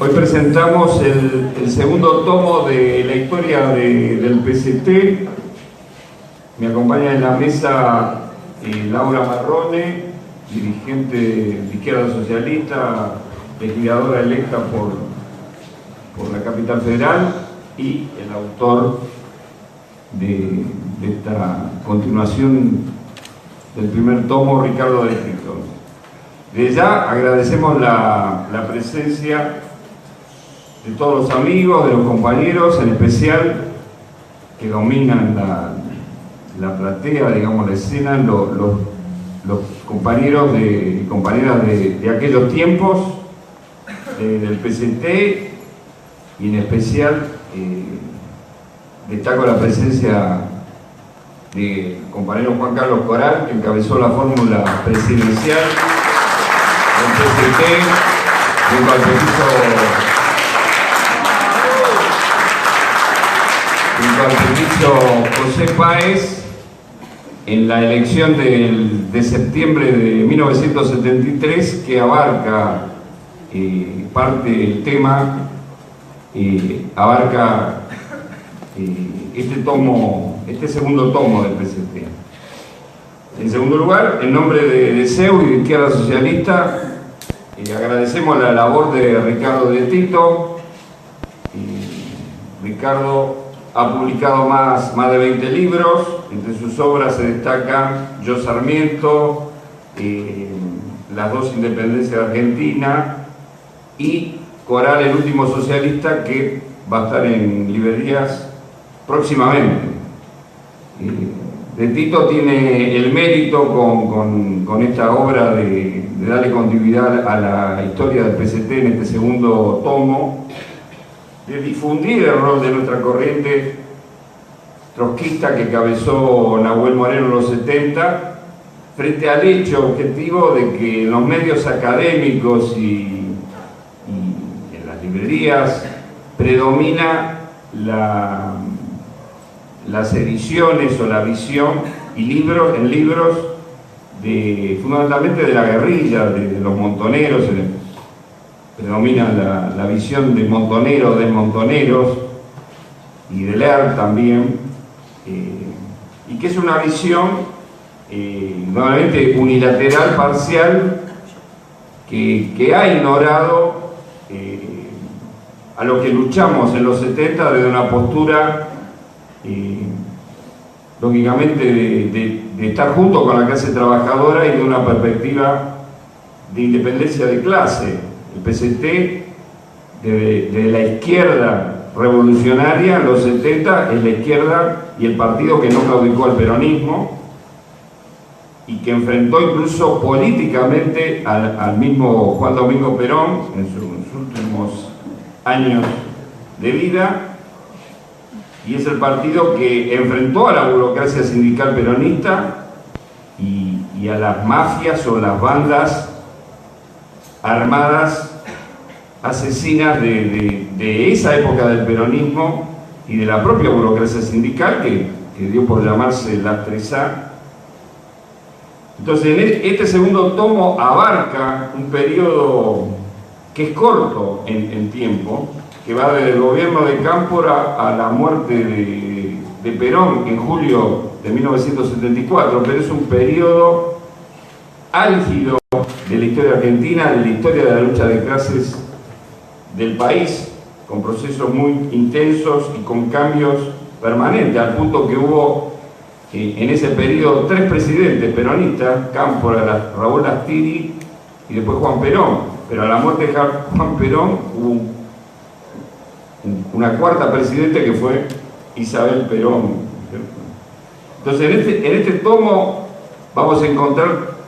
Hoy presentamos el segundo tomo de la historia del PCT. Me acompaña en la mesa Laura Marrone, dirigente de Izquierda Socialista, legisladora electa por la Capital Federal, y el autor de esta continuación del primer tomo, Ricardo de Tito. Desde ya agradecemos la presencia de todos los amigos, de los compañeros, en especial que dominan la platea, digamos, la escena, los compañeros y compañeras de aquellos tiempos del PCT, y en especial destaco la presencia del compañero Juan Carlos Coral, que encabezó la fórmula presidencial del PCT, junto al ministro José Páez, en la elección de septiembre de 1973, que abarca parte del tema, abarca este segundo tomo del PCT. En segundo lugar, en nombre de CEU y de Izquierda Socialista, agradecemos la labor de Ricardo de Tito. Ricardo ha publicado más de 20 libros. Entre sus obras se destacan Yo Sarmiento, Las dos independencias de Argentina y Coral, el último socialista, que va a estar en librerías próximamente. De Tito tiene el mérito con esta obra de darle continuidad a la historia del PCT en este segundo tomo, de difundir el rol de nuestra corriente trotskista que cabezó Nahuel Moreno en los 70, frente al hecho objetivo de que en los medios académicos y en las librerías predomina las ediciones o la visión en libros fundamentalmente de la guerrilla, de los montoneros. Predomina la visión de montoneros, desmontoneros y de Leer también, y que es una visión nuevamente unilateral, parcial, que ha ignorado a lo que luchamos en los 70 desde una postura lógicamente de estar junto con la clase trabajadora y de una perspectiva de independencia de clase. El PCT, de la izquierda revolucionaria en los 70, es la izquierda y el partido que no claudicó al peronismo y que enfrentó incluso políticamente al mismo Juan Domingo Perón en sus últimos años de vida, y es el partido que enfrentó a la burocracia sindical peronista y a las mafias o las bandas armadas asesinas de esa época del peronismo y de la propia burocracia sindical que dio por llamarse la 3A. Entonces, este segundo tomo abarca un periodo que es corto en tiempo, que va desde el gobierno de Cámpora a la muerte de Perón en julio de 1974, pero es un periodo álgido de la historia argentina, de la historia de la lucha de clases del país, con procesos muy intensos y con cambios permanentes, al punto que hubo en ese periodo 3 presidentes peronistas: Cámpora, Raúl Lastiri y después Juan Perón. Pero a la muerte de Juan Perón hubo una cuarta presidenta, que fue Isabel Perón, ¿cierto? Entonces, en este tomo vamos a encontrar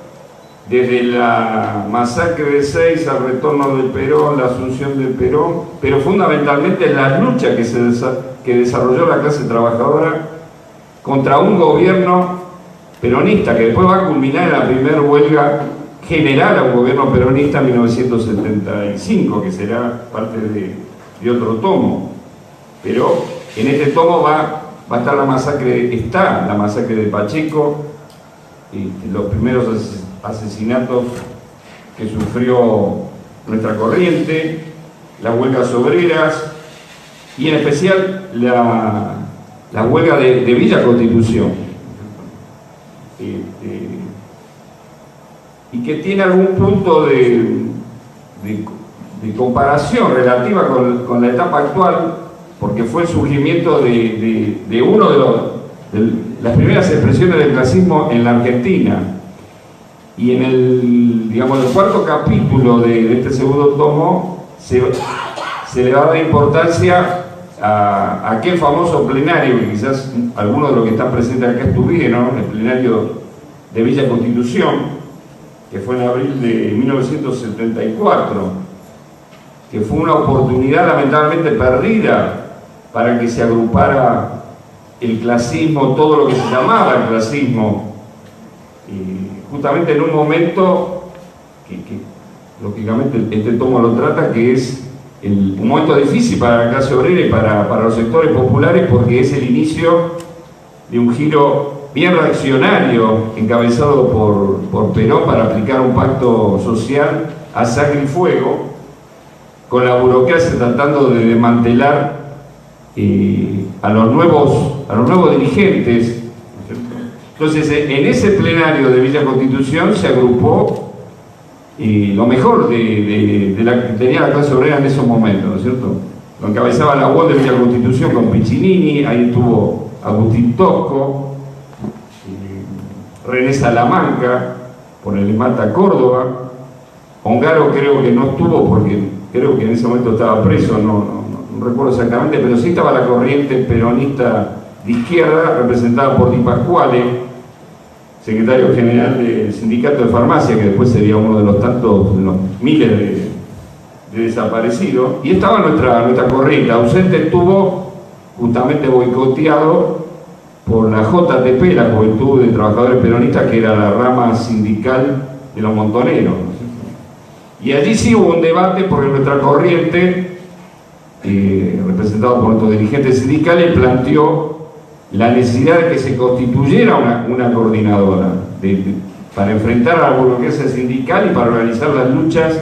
desde la masacre de Seis al retorno de Perón, la asunción de Perón, pero fundamentalmente la lucha que desarrolló la clase trabajadora contra un gobierno peronista, que después va a culminar en la primera huelga general a un gobierno peronista en 1975, que será parte de otro tomo. Pero en este tomo va a estar la masacre de Pacheco, los primeros asesinatos que sufrió nuestra corriente, las huelgas obreras y en especial la huelga de Villa Constitución, y que tiene algún punto de comparación relativa con la etapa actual, porque fue el surgimiento de uno de las primeras expresiones del clasismo en la Argentina. Y en el cuarto capítulo de este segundo tomo se le va a dar importancia a aquel famoso plenario que quizás algunos de los que están presentes acá estuvieron, el plenario de Villa Constitución, que fue en abril de 1974, que fue una oportunidad lamentablemente perdida para que se agrupara el clasismo, todo lo que se llamaba el clasismo, justamente en un momento que lógicamente este tomo lo trata, que es un momento difícil para la clase obrera y para los sectores populares, porque es el inicio de un giro bien reaccionario encabezado por Perón para aplicar un pacto social a sangre y fuego, con la burocracia tratando de desmantelar a los nuevos dirigentes. Entonces, en ese plenario de Villa Constitución se agrupó lo mejor de la que tenía la clase obrera en esos momentos, ¿no es cierto? Lo encabezaba la UOL de Villa Constitución con Piccinini, ahí estuvo Agustín Tosco, René Salamanca, por el Mata Córdoba. Ongaro creo que no estuvo porque creo que en ese momento estaba preso, no recuerdo exactamente, pero sí estaba la corriente peronista de izquierda, representada por Di Pasquale, secretario general del Sindicato de Farmacia, que después sería uno de los tantos, de los miles de desaparecidos, y estaba nuestra corriente. Ausente estuvo justamente boicoteado por la JTP, la Juventud de Trabajadores Peronistas, que era la rama sindical de los montoneros, ¿no? Y allí sí hubo un debate porque nuestra corriente, representado por nuestros dirigentes sindicales, planteó la necesidad de que se constituyera una coordinadora para enfrentar a la burocracia sindical y para organizar las luchas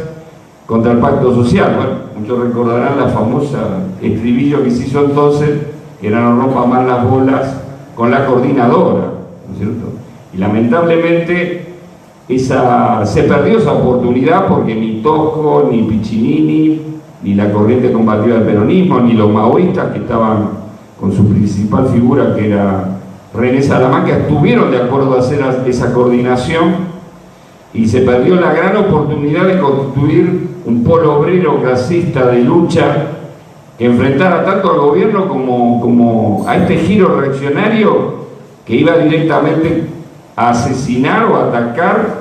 contra el pacto social. Bueno, muchos recordarán la famosa estribillo que se hizo entonces, que era no rompa más las bolas con la coordinadora, ¿no es cierto? Y lamentablemente se perdió esa oportunidad porque ni Tosco, ni Piccinini, ni la corriente combativa del peronismo, ni los maoístas, que estaban con su principal figura, que era René Salamanca, estuvieron de acuerdo a hacer esa coordinación, y se perdió la gran oportunidad de constituir un polo obrero clasista de lucha que enfrentara tanto al gobierno como a este giro reaccionario que iba directamente a asesinar o a atacar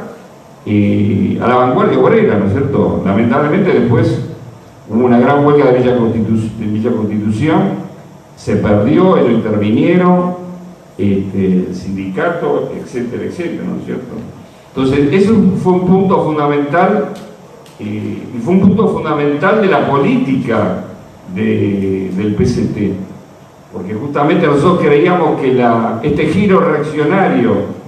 a la vanguardia obrera, ¿no es cierto? Lamentablemente después hubo una gran huelga de Villa Constitución, se perdió, lo intervinieron, el sindicato, etcétera, etcétera, ¿no es cierto? Entonces, eso fue un punto fundamental, y fue un punto fundamental de la política del PCT, porque justamente nosotros creíamos que este giro reaccionario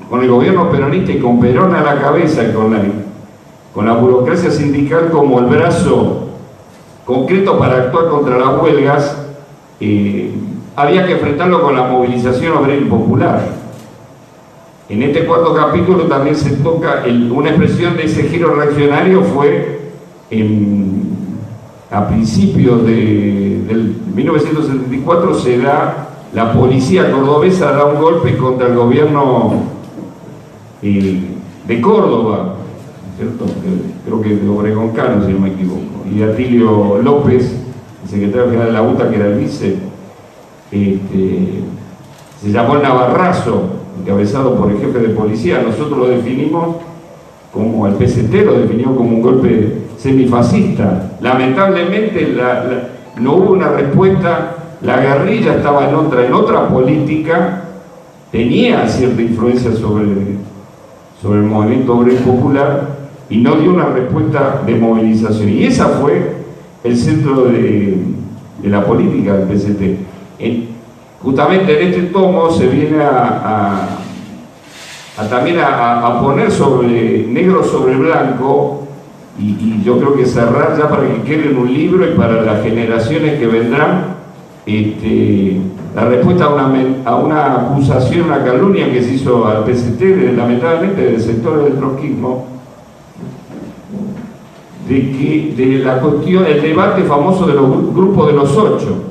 con el gobierno peronista y con Perón a la cabeza y con la burocracia sindical como el brazo concreto para actuar contra las huelgas, había que enfrentarlo con la movilización obrera y popular. En este cuarto capítulo también se toca una expresión de ese giro reaccionario. Fue a principios del 1974 la policía cordobesa da un golpe contra el gobierno de Córdoba, ¿cierto? Creo que de Obregón Cano, si no me equivoco, y de Atilio López, el secretario general de la UTA, que era el vice, se llamó el Navarrazo, encabezado por el jefe de policía. Nosotros lo definimos como, el PCT lo definió como un golpe semifascista. Lamentablemente no hubo una respuesta. La guerrilla estaba en otra política, tenía cierta influencia sobre el movimiento obrero popular, y no dio una respuesta de movilización. Y esa fue el centro de la política del PCT. Justamente en este tomo se viene también a poner negro sobre blanco y yo creo que cerrar ya para que quede en un libro y para las generaciones que vendrán, la respuesta a una acusación, una calumnia que se hizo al PCT, lamentablemente del sector del trotskismo, de la cuestión, el debate famoso de los grupos de los 8.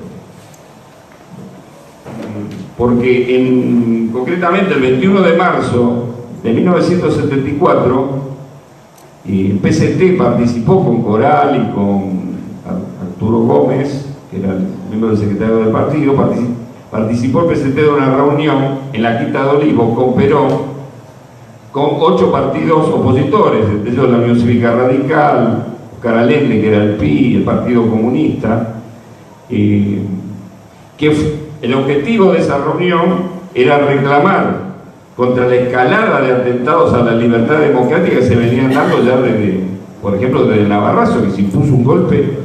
Porque concretamente el 21 de marzo de 1974, el PCT participó con Coral y con Arturo Gómez, que era el miembro del secretario del partido, participó el PCT de una reunión en la Quinta de Olivos con Perón, con 8 partidos opositores, entre ellos la Unión Cívica Radical, Oscar Allende, que era el PI, el Partido Comunista, que el objetivo de esa reunión era reclamar contra la escalada de atentados a la libertad democrática que se venían dando ya desde, por ejemplo, desde Navarrazo, que se impuso un golpe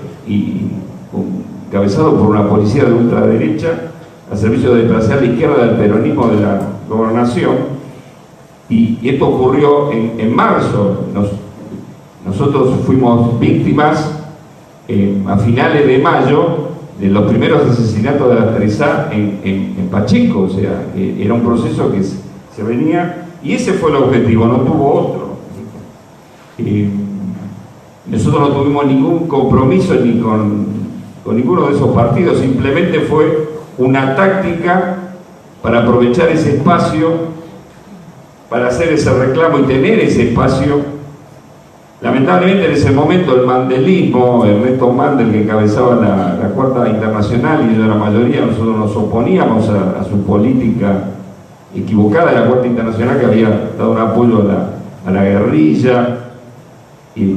encabezado por una policía de ultraderecha al servicio de desplazar la izquierda del peronismo de la gobernación. Y esto ocurrió en marzo. Nosotros fuimos víctimas a finales de mayo de los primeros asesinatos de la 3A en Pacheco, o sea, era un proceso que se venía, y ese fue el objetivo, no tuvo otro. Nosotros no tuvimos ningún compromiso ni con ninguno de esos partidos, simplemente fue una táctica para aprovechar ese espacio, para hacer ese reclamo y tener ese espacio. Lamentablemente en ese momento el mandelismo, Ernesto Mandel, que encabezaba la Cuarta Internacional, y de la mayoría nosotros nos oponíamos a su política equivocada de la Cuarta Internacional, que había dado un apoyo a la guerrilla, y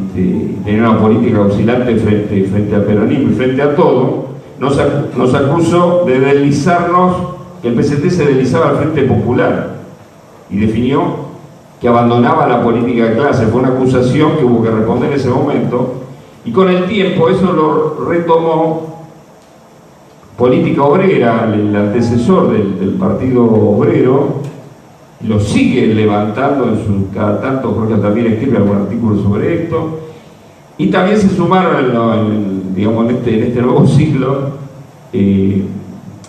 tenía una política oscilante frente al peronismo y frente a todo. Nos acusó de deslizarnos, que el PCT se deslizaba al Frente Popular, y definió que abandonaba la política de clase. Fue una acusación que hubo que responder en ese momento, y con el tiempo eso lo retomó Política Obrera, el antecesor del Partido Obrero, y lo sigue levantando cada tanto. Jorge también escribe algún artículo sobre esto, y también se sumaron digamos, en este nuevo ciclo el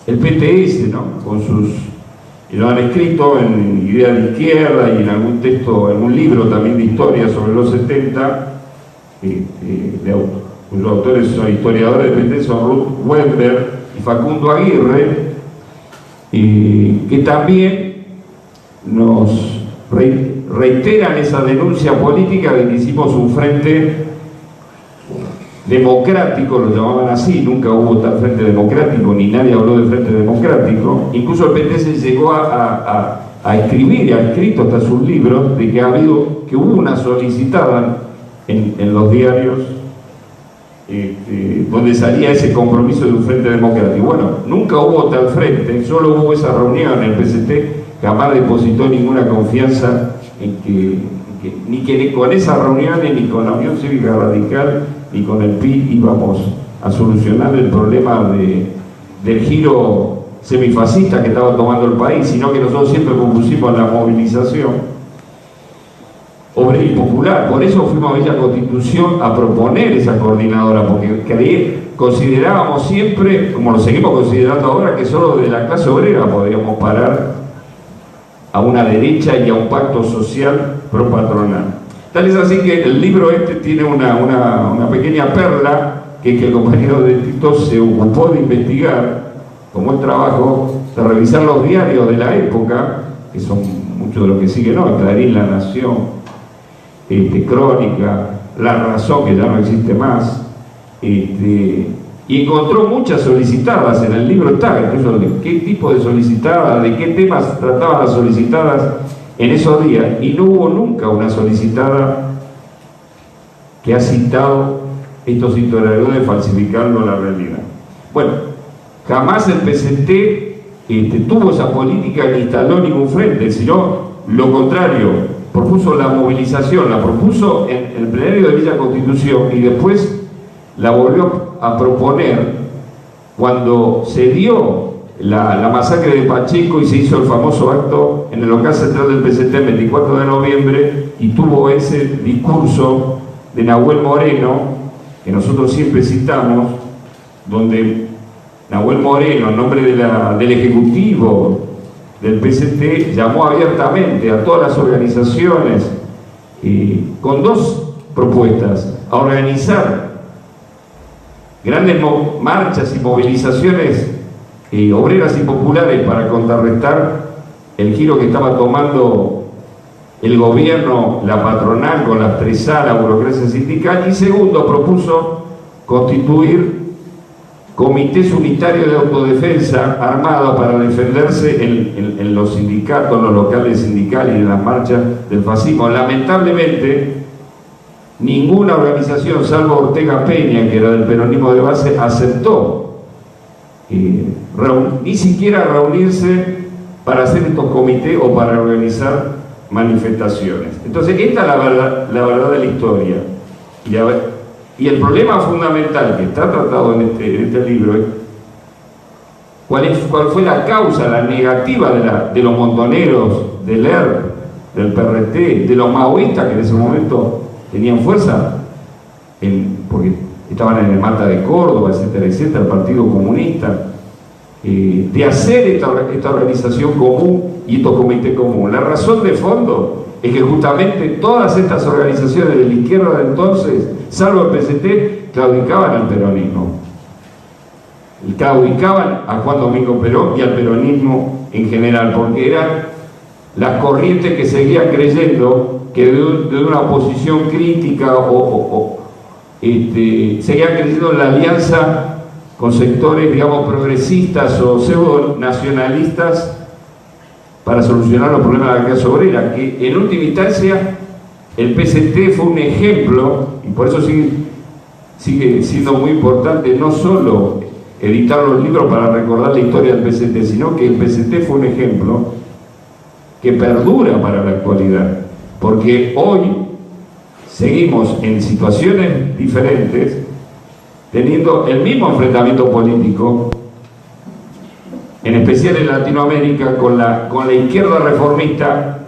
PTS, ¿no? Con sus, y lo han escrito en Idea de Izquierda y en algún texto, en un libro también de historia sobre los 70, cuyos autores son historiadores de PT, son Ruth Webber y Facundo Aguirre, que también nos reiteran esa denuncia política de que hicimos un frente democrático, lo llamaban así, nunca hubo tal frente democrático, ni nadie habló de frente democrático. Incluso el PT se llegó a escribir, y ha escrito hasta sus libros, de que hubo una solicitada en los diarios donde salía ese compromiso de un frente democrático. Bueno, nunca hubo tal frente, solo hubo esa reunión. El PCT jamás depositó ninguna confianza ni que con esas reuniones, ni con la Unión Cívica Radical, ni con el PI íbamos a solucionar el problema del giro semifascista que estaba tomando el país, sino que nosotros siempre compusimos la movilización obrera y popular. Por eso fuimos a Villa Constitución a proponer esa coordinadora, porque considerábamos siempre, como lo seguimos considerando ahora, que solo de la clase obrera podríamos parar a una derecha y a un pacto social pro-patronal. Tal es así que el libro tiene una pequeña perla, que es que el compañero de Tito se ocupó de investigar, tomó el trabajo de revisar los diarios de la época, que son muchos de los que siguen hoy, Clarín, La Nación, Crónica, La Razón, que ya no existe más, y encontró muchas solicitadas. En el libro está incluso de qué tipo de solicitadas, de qué temas trataban las solicitadas en esos días, y no hubo nunca una solicitada que ha citado estos historiadores falsificando la realidad. Bueno, jamás el PCT tuvo esa política ni instaló ningún frente, sino lo contrario, propuso la movilización, la propuso en el plenario de Villa Constitución, y después la volvió a proponer cuando se dio la masacre de Pacheco y se hizo el famoso acto en el local central del PCT el 24 de noviembre, y tuvo ese discurso de Nahuel Moreno, que nosotros siempre citamos, donde Nahuel Moreno, en nombre del Ejecutivo del PCT, llamó abiertamente a todas las organizaciones con dos propuestas: a organizar grandes marchas y movilizaciones obreras y populares para contrarrestar el giro que estaba tomando el gobierno, la patronal, con la 3A, la burocracia sindical, y segundo, propuso constituir comités unitarios de autodefensa armados para defenderse en los sindicatos, en los locales sindicales y en las marchas del fascismo. Lamentablemente, ninguna organización, salvo Ortega Peña, que era del peronismo de base, aceptó ni siquiera reunirse para hacer estos comités o para organizar manifestaciones. Entonces, esta es la verdad de la historia. Y el problema fundamental que está tratado en este libro es cuál fue la causa, la negativa de los montoneros, del ERP, del PRT, de los maoístas que en ese momento tenían fuerza, porque estaban en el Mata de Córdoba, etcétera, etcétera, el Partido Comunista, de hacer esta organización común y estos comités comunes. La razón de fondo es que justamente todas estas organizaciones de la izquierda de entonces, salvo el PCT, claudicaban al peronismo. Y claudicaban a Juan Domingo Perón y al peronismo en general, porque eran las corrientes que seguían creyendo que de una oposición crítica seguían creyendo en la alianza con sectores, digamos, progresistas o pseudo-nacionalistas para solucionar los problemas de la clase obrera, que en última instancia el PCT fue un ejemplo, y por eso sigue siendo muy importante no solo editar los libros para recordar la historia del PCT, sino que el PCT fue un ejemplo que perdura para la actualidad, porque hoy seguimos en situaciones diferentes, teniendo el mismo enfrentamiento político, en especial en Latinoamérica, con la izquierda reformista,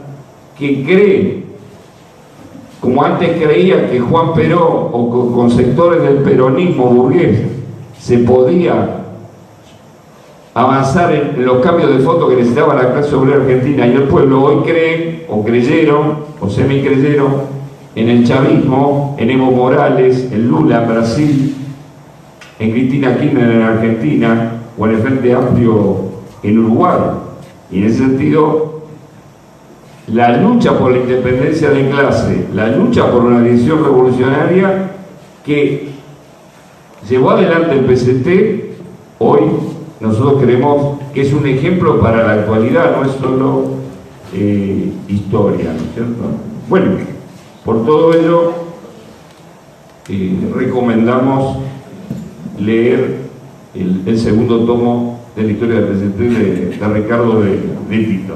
que cree, como antes creía que Juan Perón o con sectores del peronismo burgués se podía avanzar en los cambios de fondo que necesitaba la clase obrera argentina y el pueblo. Hoy creen, o creyeron, o semicreyeron en el chavismo, en Evo Morales, en Lula en Brasil, en Cristina Kirchner en Argentina, o en el Frente Amplio en Uruguay. Y en ese sentido, la lucha por la independencia de clase, la lucha por una dirección revolucionaria que llevó adelante el PCT, hoy nosotros creemos que es un ejemplo para la actualidad, no es solo historia, ¿no es cierto? Bueno, por todo ello, recomendamos leer el segundo tomo de la historia del PCT de Ricardo de Tito.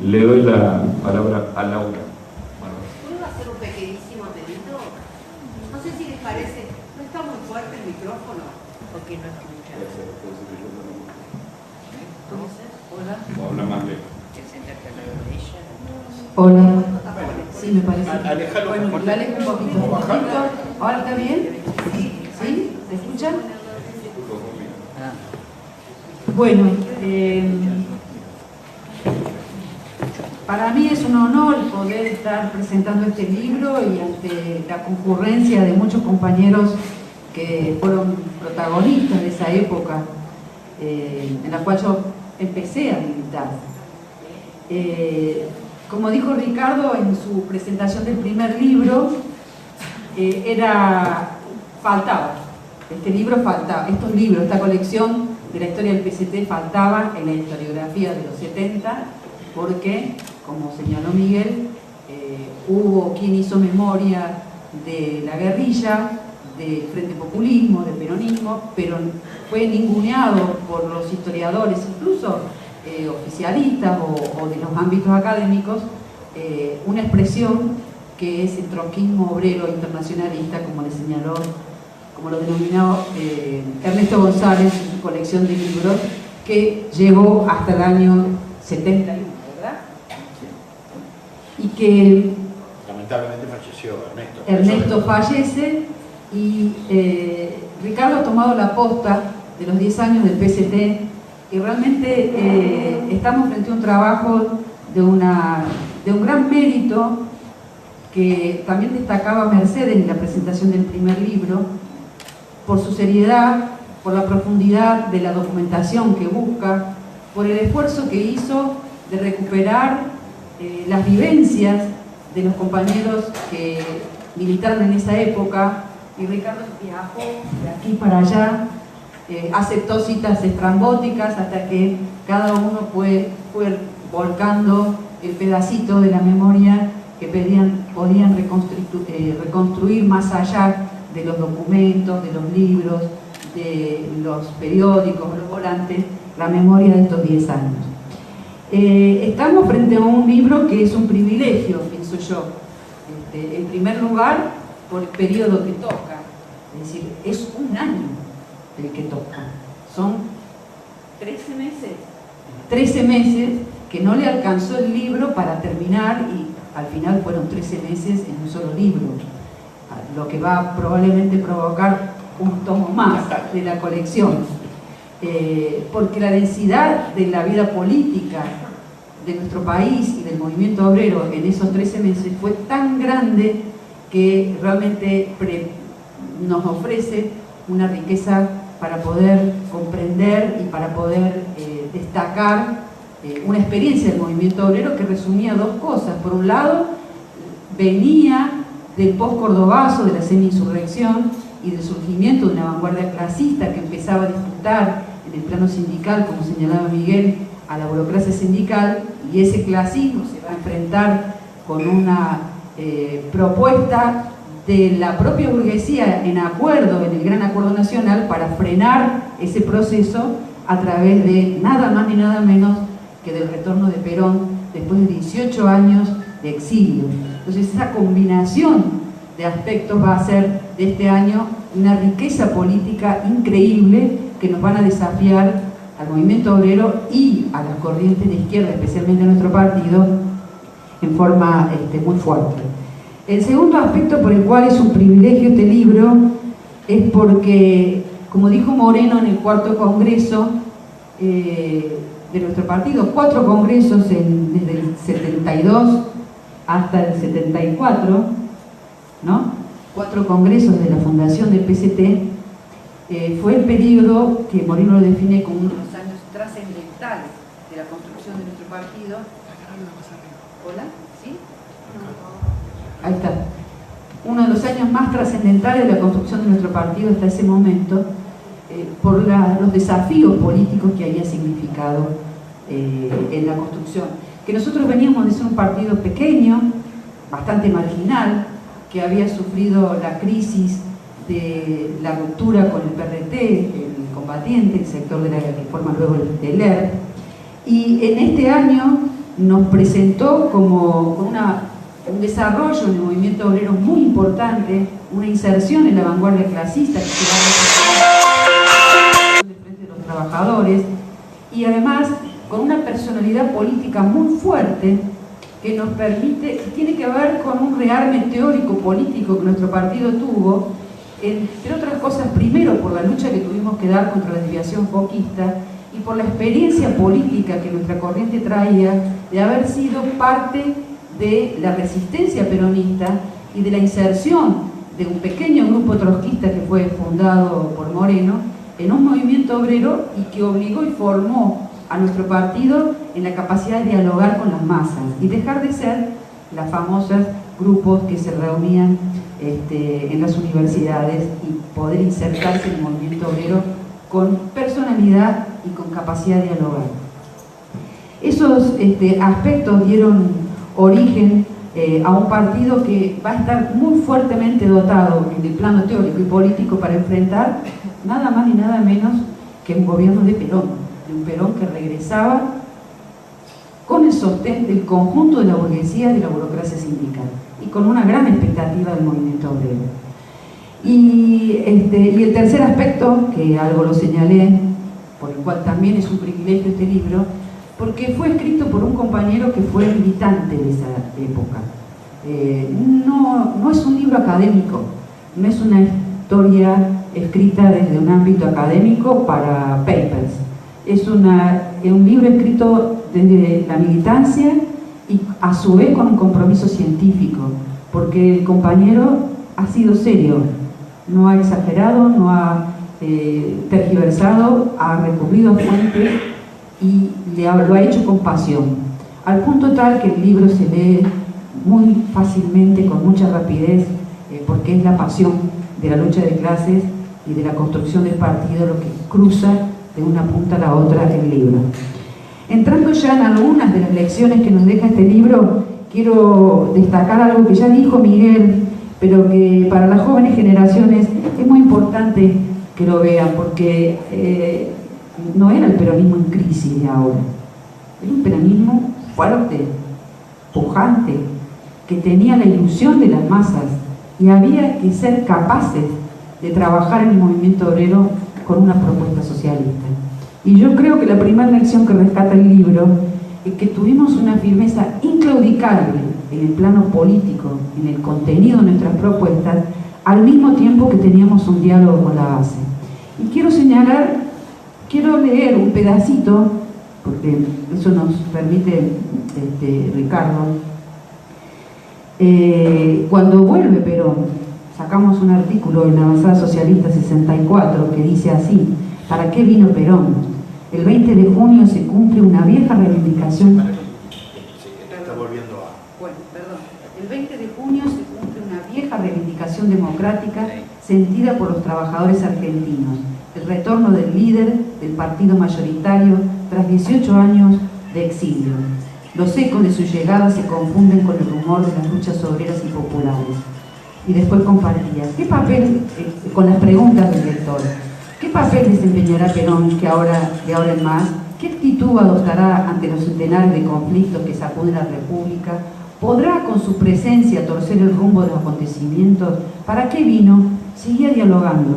Le doy la palabra a Laura. ¿Puedo hacer un pequeñísimo pedido? No sé si les parece, no está muy fuerte el micrófono, porque no escucha. Hola. Habla más lejos. Hola. Sí, me parece. Alejalo. Bueno, la alejo un poquito. ¿Ahora está bien? ¿Sí? ¿Se escuchan? Bueno, para mí es un honor poder estar presentando este libro y ante la concurrencia de muchos compañeros que fueron protagonistas de esa época en la cual yo empecé a militar. Como dijo Ricardo en su presentación del primer libro, faltaba. Estos libros, esta colección de la historia del PCT faltaba en la historiografía de los 70, porque, como señaló Miguel, hubo quien hizo memoria de la guerrilla, del Frente Populismo, del peronismo, pero fue ninguneado por los historiadores, incluso oficialistas o de los ámbitos académicos, una expresión que es el trotskismo obrero internacionalista, como le señaló, como lo denominó Ernesto González en su colección de libros, que llegó hasta el año 71, ¿verdad? Y que lamentablemente falleció. falleció Ernesto. Ernesto fallece y Ricardo ha tomado la posta de los 10 años del PCT y realmente estamos frente a un trabajo de un gran mérito que también destacaba Mercedes en la presentación del primer libro, por su seriedad, por la profundidad de la documentación que busca, por el esfuerzo que hizo de recuperar las vivencias de los compañeros que militaron en esa época, y Ricardo viajó de aquí para allá, aceptó citas estrambóticas hasta que cada uno fue volcando el pedacito de la memoria que podían reconstruir más allá de los documentos, de los libros, de los periódicos, los volantes, la memoria de estos 10 años. Estamos frente a un libro que es un privilegio, pienso yo. En primer lugar, por el periodo que toca, es decir, es un año el que toca. Son 13 meses. 13 meses que no le alcanzó el libro para terminar y al final fueron 13 meses en un solo libro, lo que va a probablemente provocar un tomo más de la colección, porque la densidad de la vida política de nuestro país y del movimiento obrero en esos 13 meses fue tan grande que realmente nos ofrece una riqueza para poder comprender y para poder destacar una experiencia del movimiento obrero que resumía dos cosas. Por un lado, venía del post-cordobazo, de la semi-insurrección y del surgimiento de una vanguardia clasista que empezaba a disputar en el plano sindical, como señalaba Miguel, a la burocracia sindical, y ese clasismo se va a enfrentar con una propuesta de la propia burguesía en acuerdo, en el Gran Acuerdo Nacional, para frenar ese proceso a través de nada más ni nada menos que del retorno de Perón después de 18 años de exilio. Entonces esa combinación de aspectos va a ser de este año una riqueza política increíble que nos van a desafiar al movimiento obrero y a las corrientes de izquierda, especialmente a nuestro partido, en forma muy fuerte. El segundo aspecto por el cual es un privilegio este libro es porque, como dijo Moreno en el cuarto congreso de nuestro partido, 4 congresos desde el 72 hasta el 74, ¿no? 4 congresos de la fundación del PCT, fue el periodo que Moreno lo define como uno de los años trascendentales de la construcción de nuestro partido. ¿Hola? ¿Sí? Ahí está. Uno de los años más trascendentales de la construcción de nuestro partido hasta ese momento, por los desafíos políticos que había significado en la construcción. Que nosotros veníamos de ser un partido pequeño, bastante marginal, que había sufrido la crisis de la ruptura con el PRT, el combatiente, el sector de la que forma luego el ERP, y en este año nos presentó como un desarrollo en el movimiento obrero muy importante, una inserción en la vanguardia clasista que se va a de frente de los trabajadores, y además con una personalidad política muy fuerte que nos permite, tiene que ver con un rearme teórico político que nuestro partido tuvo, entre otras cosas, primero por la lucha que tuvimos que dar contra la desviación foquista y por la experiencia política que nuestra corriente traía de haber sido parte de la resistencia peronista y de la inserción de un pequeño grupo trotskista que fue fundado por Moreno en un movimiento obrero y que obligó y formó a nuestro partido en la capacidad de dialogar con las masas y dejar de ser las famosas grupos que se reunían en las universidades y poder insertarse en el movimiento obrero con personalidad y con capacidad de dialogar. Esos aspectos dieron origen a un partido que va a estar muy fuertemente dotado en el plano teórico y político para enfrentar nada más ni nada menos que un gobierno de Perón, de un Perón que regresaba con el sostén del conjunto de la burguesía y de la burocracia sindical y con una gran expectativa del movimiento obrero. Y el tercer aspecto, que algo lo señalé, por el cual también es un privilegio este libro, porque fue escrito por un compañero que fue militante de esa época. no es un libro académico, no es una historia escrita desde un ámbito académico para papers. Es un libro escrito desde la militancia y a su vez con un compromiso científico, porque el compañero ha sido serio, no ha exagerado, no ha tergiversado, ha recurrido a fuentes y lo ha hecho con pasión, al punto tal que el libro se lee muy fácilmente, con mucha rapidez, porque es la pasión de la lucha de clases y de la construcción del partido lo que cruza de una punta a la otra el libro. Entrando ya en algunas de las lecciones que nos deja este libro, quiero destacar algo que ya dijo Miguel, pero que para las jóvenes generaciones es muy importante que lo vean, porque no era el peronismo en crisis de ahora, era un peronismo fuerte, pujante, que tenía la ilusión de las masas, y había que ser capaces de trabajar en el movimiento obrero con una propuesta socialista. Y yo creo que la primera lección que rescata el libro es que tuvimos una firmeza inclaudicable en el plano político, en el contenido de nuestras propuestas, al mismo tiempo que teníamos un diálogo con la base. Y quiero leer un pedacito, porque eso nos permite Ricardo. Cuando vuelve Perón, sacamos un artículo en la Avanzada Socialista 64 que dice así: ¿para qué vino Perón? El 20 de junio se cumple una vieja reivindicación. El 20 de junio se cumple una vieja reivindicación democrática sentida por los trabajadores argentinos, el retorno del líder del partido mayoritario tras 18 años de exilio. Los ecos de su llegada se confunden con el rumor de las luchas obreras y populares. Y después compartía, ¿qué papel, con las preguntas del lector, qué papel desempeñará Perón de ahora en más? ¿Qué actitud adoptará ante los centenares de conflictos que sacuden la República? ¿Podrá con su presencia torcer el rumbo de los acontecimientos? ¿Para qué vino? Seguía dialogando.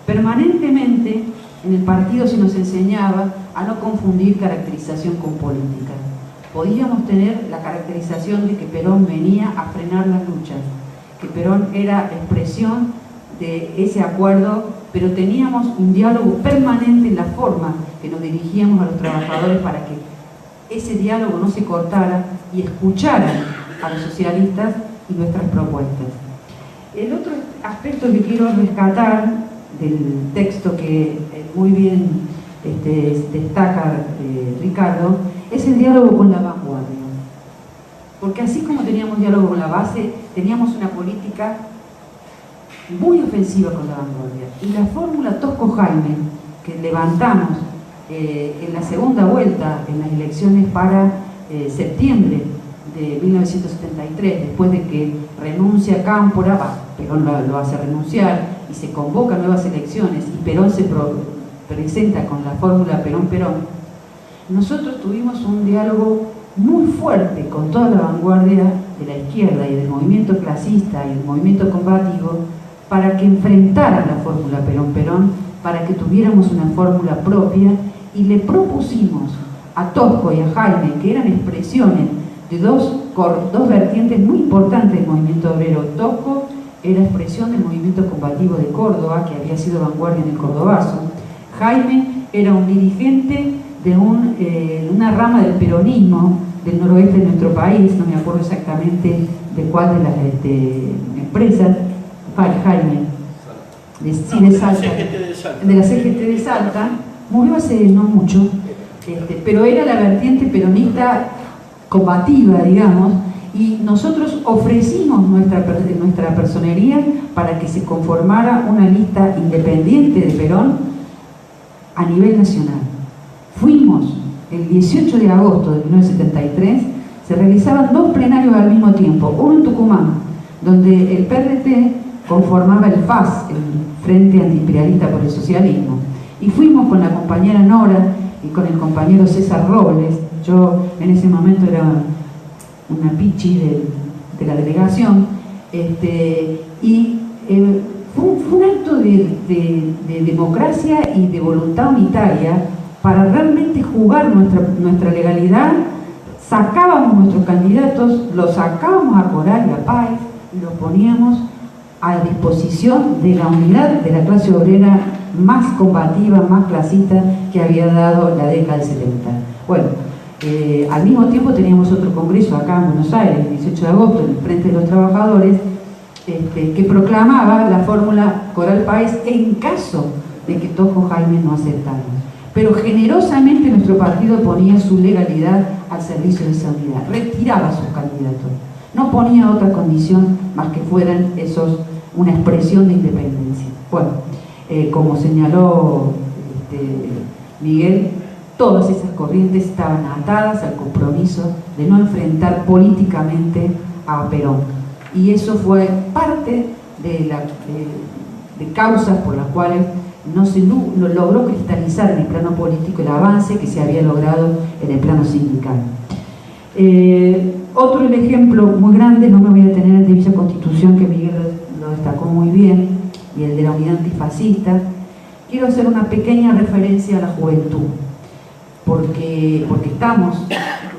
Permanentemente en el partido se nos enseñaba a no confundir caracterización con política. Podíamos tener la caracterización de que Perón venía a frenar las luchas, que Perón era expresión de ese acuerdo, pero teníamos un diálogo permanente en la forma que nos dirigíamos a los trabajadores para que ese diálogo no se cortara y escucharan a los socialistas y nuestras propuestas. El otro aspecto que quiero rescatar del texto que muy bien destaca Ricardo es el diálogo con la vanguardia. Porque así como teníamos diálogo con la base, teníamos una política muy ofensiva con la vanguardia. Y la fórmula Tosco-Jaime que levantamos en la segunda vuelta, en las elecciones para septiembre de 1973, después de que renuncia Cámpora, Perón lo hace renunciar y se convocan nuevas elecciones y Perón se presenta con la fórmula Perón-Perón, nosotros tuvimos un diálogo muy fuerte con toda la vanguardia de la izquierda y del movimiento clasista y del movimiento combativo para que enfrentaran la fórmula Perón-Perón, para que tuviéramos una fórmula propia, y le propusimos a Tosco y a Jaime, que eran expresiones de dos vertientes muy importantes del movimiento obrero. Tosco era expresión del movimiento combativo de Córdoba, que había sido vanguardia en el Cordobazo. Jaime era un dirigente de una rama del peronismo del noroeste de nuestro país, no me acuerdo exactamente de cuál de las empresas, Jaime, de Salta, de la CGT de Salta, murió hace no mucho, pero era la vertiente peronista combativa, digamos, y nosotros ofrecimos nuestra personería para que se conformara una lista independiente de Perón a nivel nacional. Fuimos el 18 de agosto de 1973, se realizaban dos plenarios al mismo tiempo, uno en Tucumán, donde el PRT conformaba el FAS, el Frente Antiimperialista por el Socialismo, y fuimos con la compañera Nora y con el compañero César Robles. Yo en ese momento era una pichi de la delegación, y fue un acto de democracia y de voluntad unitaria para realmente jugar nuestra legalidad sacábamos nuestros candidatos, los sacábamos a Coral y a Páez y los poníamos a disposición de la unidad de la clase obrera más combativa, más clasista que había dado la década del 70. Bueno, al mismo tiempo teníamos otro congreso acá en Buenos Aires, el 18 de agosto, en el Frente de los Trabajadores, que proclamaba la fórmula Coral-Páez en caso de que Tojo Jaime no aceptara. Pero generosamente nuestro partido ponía su legalidad al servicio de esa unidad, retiraba sus candidatos, no ponía otra condición más que fueran esos una expresión de independencia. Bueno, como señaló Miguel, todas esas corrientes estaban atadas al compromiso de no enfrentar políticamente a Perón. Y eso fue parte de causas por las cuales no se logró cristalizar en el plano político el avance que se había logrado en el plano sindical. Otro ejemplo muy grande, no me voy a detener en el de Villa Constitución, que Miguel lo destacó muy bien, y el de la unidad antifascista. Quiero hacer una pequeña referencia a la juventud, porque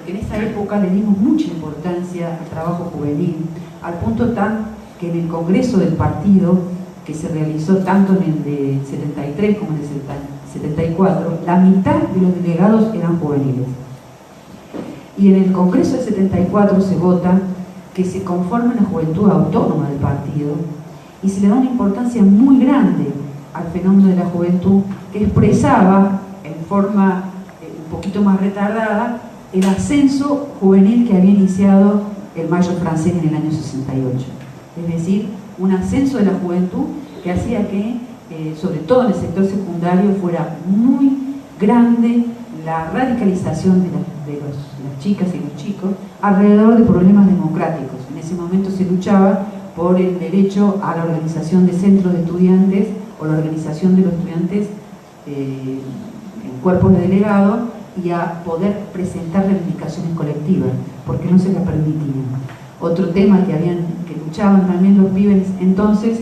en esa época le dimos mucha importancia al trabajo juvenil, al punto tal que en el Congreso del Partido, que se realizó tanto en el de 73 como en el 74, la mitad de los delegados eran juveniles. Y en el Congreso del 74 se vota que se conforme una juventud autónoma del partido y se le da una importancia muy grande al fenómeno de la juventud, que expresaba en forma un poquito más retardada el ascenso juvenil que había iniciado el Mayo francés en el año 68. Es decir, un ascenso de la juventud que hacía que, sobre todo en el sector secundario, fuera muy grande la radicalización de las chicas y los chicos alrededor de problemas democráticos. En ese momento se luchaba por el derecho a la organización de centros de estudiantes o la organización de los estudiantes en cuerpos de delegados y a poder presentar reivindicaciones colectivas, porque no se las permitían. Otro tema que luchaban también los pibes entonces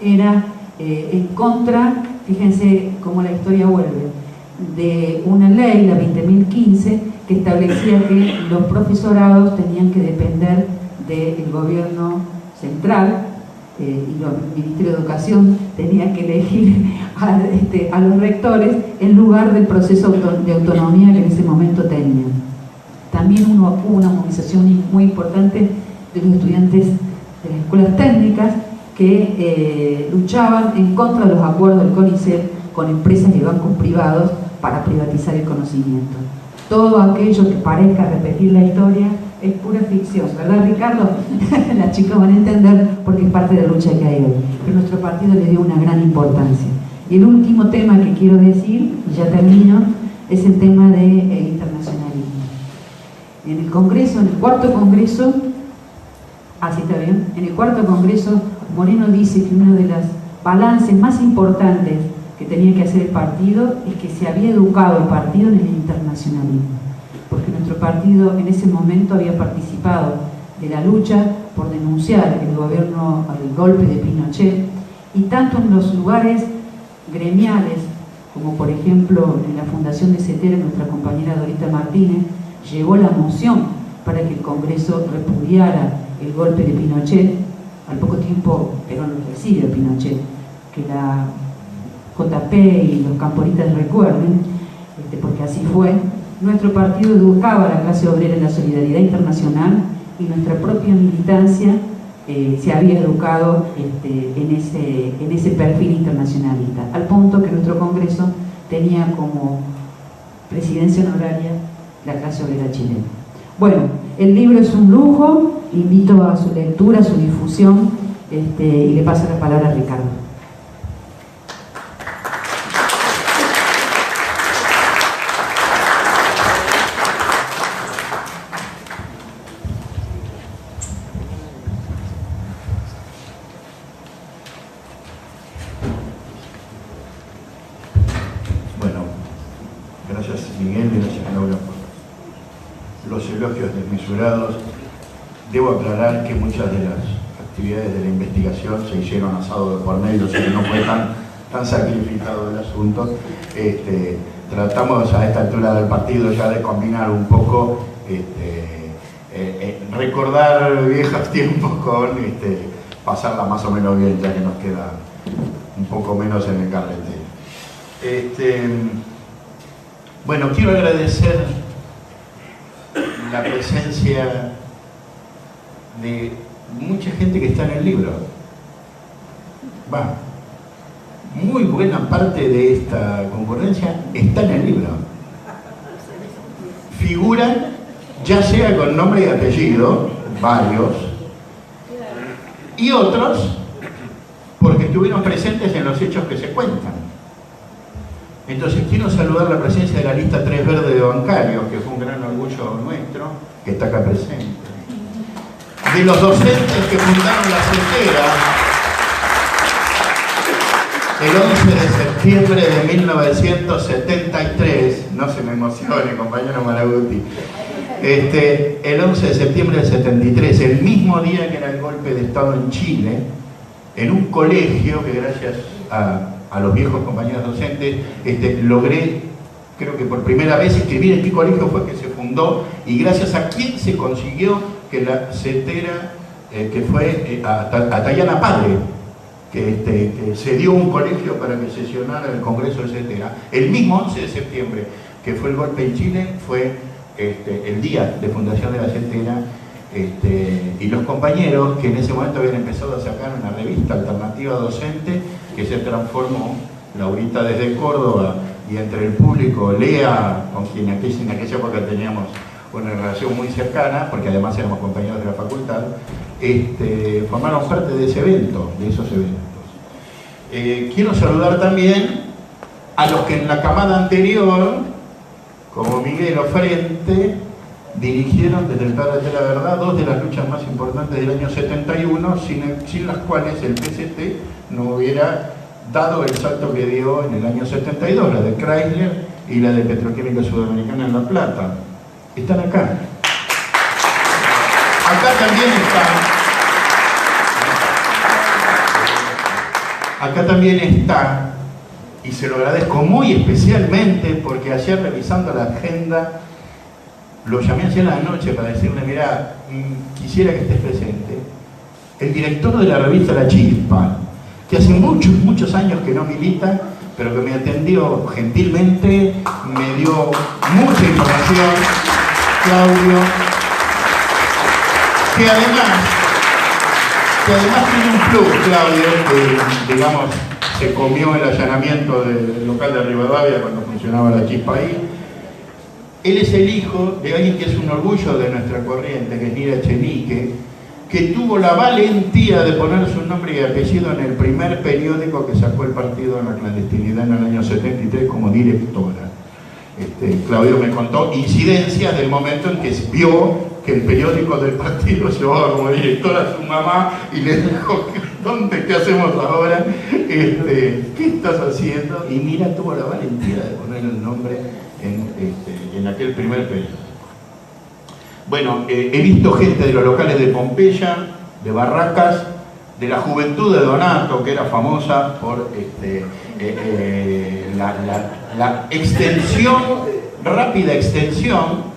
era en contra, fíjense cómo la historia vuelve, de una ley, la 20.015, que establecía que los profesorados tenían que depender del gobierno central y los ministerios de educación tenían que elegir a los rectores en lugar del proceso de autonomía que en ese momento tenían. También hubo una movilización muy importante de los estudiantes de las escuelas técnicas que luchaban en contra de los acuerdos del CONICET con empresas y bancos privados para privatizar el conocimiento. Todo aquello que parezca repetir la historia es pura ficción, ¿verdad, Ricardo? Las chicas van a entender porque es parte de la lucha que hay hoy. Pero nuestro partido le dio una gran importancia. Y el último tema que quiero decir, y ya termino, es el tema del internacionalismo. En el Congreso, en el cuarto Congreso, así está bien, en el cuarto Congreso, Moreno dice que uno de los balances más importantes que tenía que hacer el partido es que se había educado el partido en el internacionalismo, porque nuestro partido en ese momento había participado de la lucha por denunciar el golpe de Pinochet, y tanto en los lugares gremiales, como por ejemplo en la Fundación de CETERA, nuestra compañera Dorita Martínez llevó la moción para que el Congreso repudiara el golpe de Pinochet. Al poco tiempo Perón recibe a Pinochet, que la JP y los camporistas recuerden, porque así fue. Nuestro partido educaba a la clase obrera en la solidaridad internacional y nuestra propia militancia se había educado en ese perfil internacionalista, al punto que nuestro Congreso tenía como presidencia honoraria la clase obrera chilena. Bueno, el libro es un lujo, invito a su lectura, a su difusión, y le paso la palabra a Ricardo. Bueno, gracias Miguel y gracias Laura por los elogios desmesurados. Debo aclarar que muchas de las actividades de la investigación se hicieron asado de por medio, así que no fue tan sacrificado el asunto. Tratamos a esta altura del partido ya de combinar un poco recordar viejos tiempos con pasarla más o menos bien, ya que nos queda un poco menos en el carretero. Bueno, quiero agradecer la presencia de mucha gente que está en el libro. Muy buena parte de esta concurrencia está en el libro. Figuran, ya sea con nombre y apellido, varios, y otros porque estuvieron presentes en los hechos que se cuentan. Entonces quiero saludar la presencia de la lista 3 verde de bancarios, que fue un gran orgullo nuestro, que está acá presente. De los docentes que fundaron la CETERA el 11 de septiembre de 1973, no se me emocione, compañero Malaguti, el 11 de septiembre del 73, el mismo día que era el golpe de Estado en Chile, en un colegio que gracias a los viejos compañeros docentes logré, creo que por primera vez, escribir en qué colegio fue que se fundó y gracias a quién se consiguió que la CETERA, que fue a Tayana Padre, que se dio un colegio para que sesionara el Congreso de CETERA. El mismo 11 de septiembre, que fue el golpe en Chile, fue el día de fundación de la CETERA, y los compañeros que en ese momento habían empezado a sacar una revista alternativa docente que se transformó, Laurita desde Córdoba, y entre el público, Lea, con quien en aquella época teníamos una relación muy cercana, porque además éramos compañeros de la facultad, formaron parte de ese evento, de esos eventos. Quiero saludar también a los que en la camada anterior, como Miguel Ofrente, dirigieron desde el Padre de la Verdad dos de las luchas más importantes del año 71, sin las cuales el PCT no hubiera dado el salto que dio en el año 72, la de Chrysler y la de Petroquímica Sudamericana en La Plata. Están acá. Acá también está, y se lo agradezco muy especialmente porque ayer revisando la agenda lo llamé ayer a la noche para decirle, mirá, quisiera que estés presente, el director de la revista La Chispa, que hace muchos años que no milita, pero que me atendió gentilmente, me dio mucha información, Claudio, que además tiene un plus, Claudio, que digamos se comió el allanamiento del local de Rivadavia cuando funcionaba La Chispa ahí. Él es el hijo de alguien que es un orgullo de nuestra corriente, que es Nira Echenique, que tuvo la valentía de poner su nombre y apellido en el primer periódico que sacó el partido en la clandestinidad en el año 73 como directora. Claudio me contó incidencias del momento en que vio que el periódico del partido llevaba como directora a su mamá y le dijo, ¿qué hacemos ahora? ¿Qué estás haciendo? Y Nira tuvo la valentía de poner el nombre en aquel primer periodo. Bueno, he visto gente de los locales de Pompeya, de Barracas, de la Juventud de Donato, que era famosa por la extensión, rápida extensión.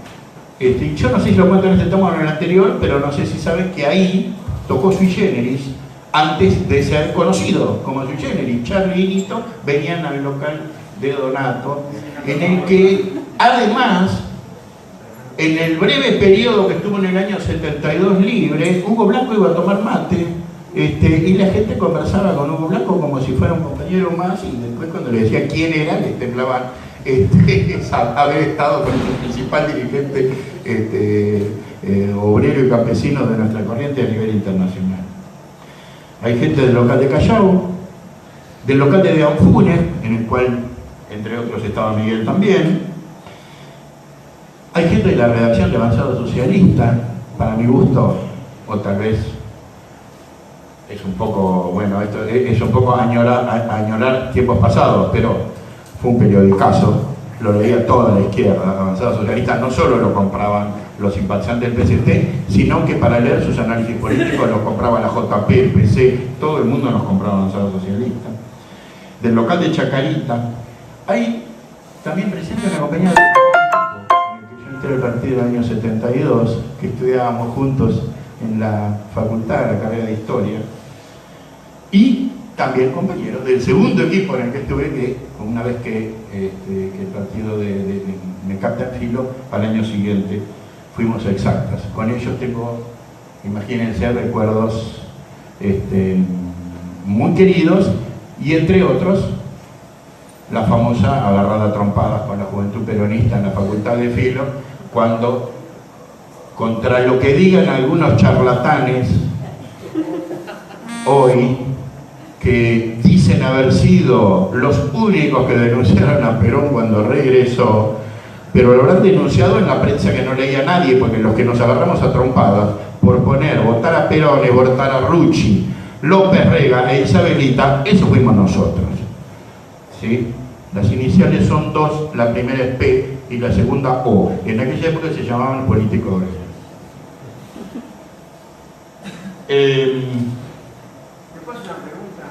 Yo no sé si lo cuento en este tomo o en el anterior, pero no sé si saben que ahí tocó Sui Generis antes de ser conocido como Sui Generis. Charlie y Nito venían al local de Donato, en el que además, en el breve periodo que estuvo en el año 72 libre, Hugo Blanco iba a tomar mate, y la gente conversaba con Hugo Blanco como si fuera un compañero más, y después cuando le decía quién era, le temblaban haber estado con el principal dirigente obrero y campesino de nuestra corriente a nivel internacional. Hay gente del local de Callao, del local de Anfunes, en el cual entre otros estaba Miguel también. Hay gente de la redacción de Avanzada Socialista, para mi gusto, o tal vez es un poco, bueno, esto es un poco añorar tiempos pasados, pero fue un periodicazo, lo leía toda la izquierda. Avanzada Socialista no solo lo compraban los simpatizantes del PCT, sino que para leer sus análisis políticos lo compraba la JP, el PC, todo el mundo nos compraba Avanzada Socialista. Del local de Chacarita hay también presente una compañía de creo que a partir del año 72, que estudiábamos juntos en la facultad, la carrera de Historia, y también compañeros del segundo equipo en el que estuve, que una vez que el partido me capta el filo, al año siguiente fuimos a Exactas. Con ellos tengo, imagínense, recuerdos muy queridos, y entre otros la famosa agarrada a trompadas con la Juventud Peronista en la Facultad de Filo, cuando, contra lo que digan algunos charlatanes hoy, que dicen haber sido los únicos que denunciaron a Perón cuando regresó, pero lo habrán denunciado en la prensa que no leía nadie, porque los que nos agarramos a trompadas por votar a Perón y votar a Rucci, López Rega e Isabelita, eso fuimos nosotros, ¿sí? Las iniciales son dos, la primera es P y la segunda O. En aquella época se llamaban políticos obreros. ¿Me puedo hacer una pregunta?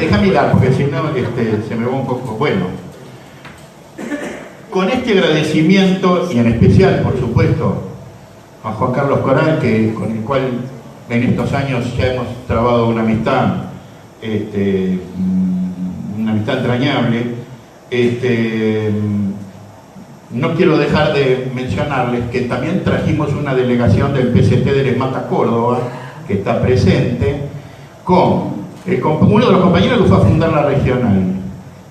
Déjame hilar, porque si no se me va un poco. Bueno, con este agradecimiento, y en especial, por supuesto, a Juan Carlos Coral, con el cual en estos años ya hemos trabado una amistad entrañable, no quiero dejar de mencionarles que también trajimos una delegación del PCT de Les Mata Córdoba, que está presente, con uno de los compañeros que fue a fundar la regional,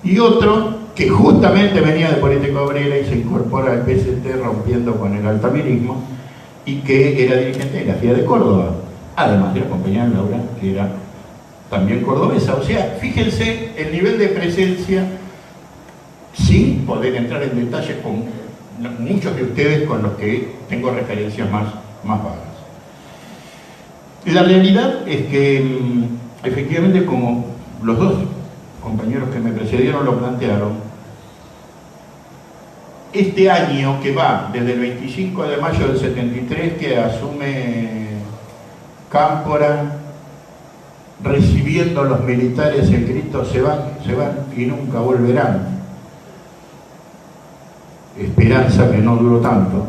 y otro que justamente venía de política obrera y se incorpora al PCT rompiendo con el altamirismo, y que era dirigente de la FIA de Córdoba, además de la compañera Laura, que era también cordobesa. O sea, fíjense el nivel de presencia, sin poder entrar en detalles con muchos de ustedes con los que tengo referencias más vagas. La realidad es que, efectivamente, como los dos compañeros que me precedieron lo plantearon, este año que va desde el 25 de mayo del 73, que asume Cámpora, recibiendo a los militares el grito se van y nunca volverán, esperanza que no duró tanto,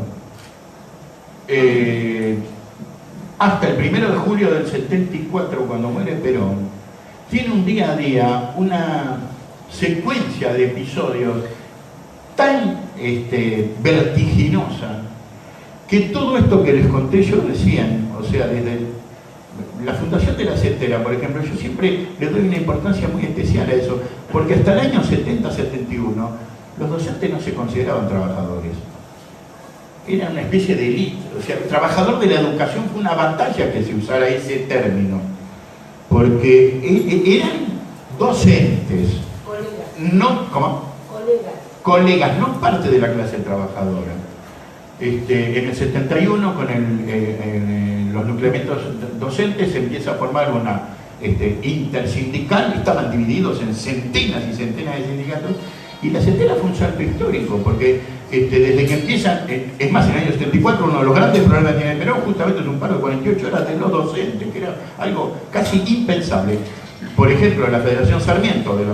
hasta el 1 de julio del 74, cuando muere Perón, tiene un día a día una secuencia de episodios tan vertiginosa, que todo esto que les conté yo recién, o sea, desde la fundación de la CETERA, por ejemplo, yo siempre le doy una importancia muy especial a eso, porque hasta el año 70-71 los docentes no se consideraban trabajadores, eran una especie de élite. O sea, el trabajador de la educación fue una batalla que se usara ese término, porque eran docentes, no, ¿cómo? Colegas, no parte de la clase trabajadora. En el 71, con los nucleamientos docentes, se empieza a formar una intersindical, estaban divididos en centenas y centenas de sindicatos, y la CETERA fue un salto histórico, porque desde que empiezan, es más, en el año 74, uno de los grandes problemas que tiene Perón justamente es un paro de 48 horas de los docentes, que era algo casi impensable. Por ejemplo, la Federación Sarmiento de la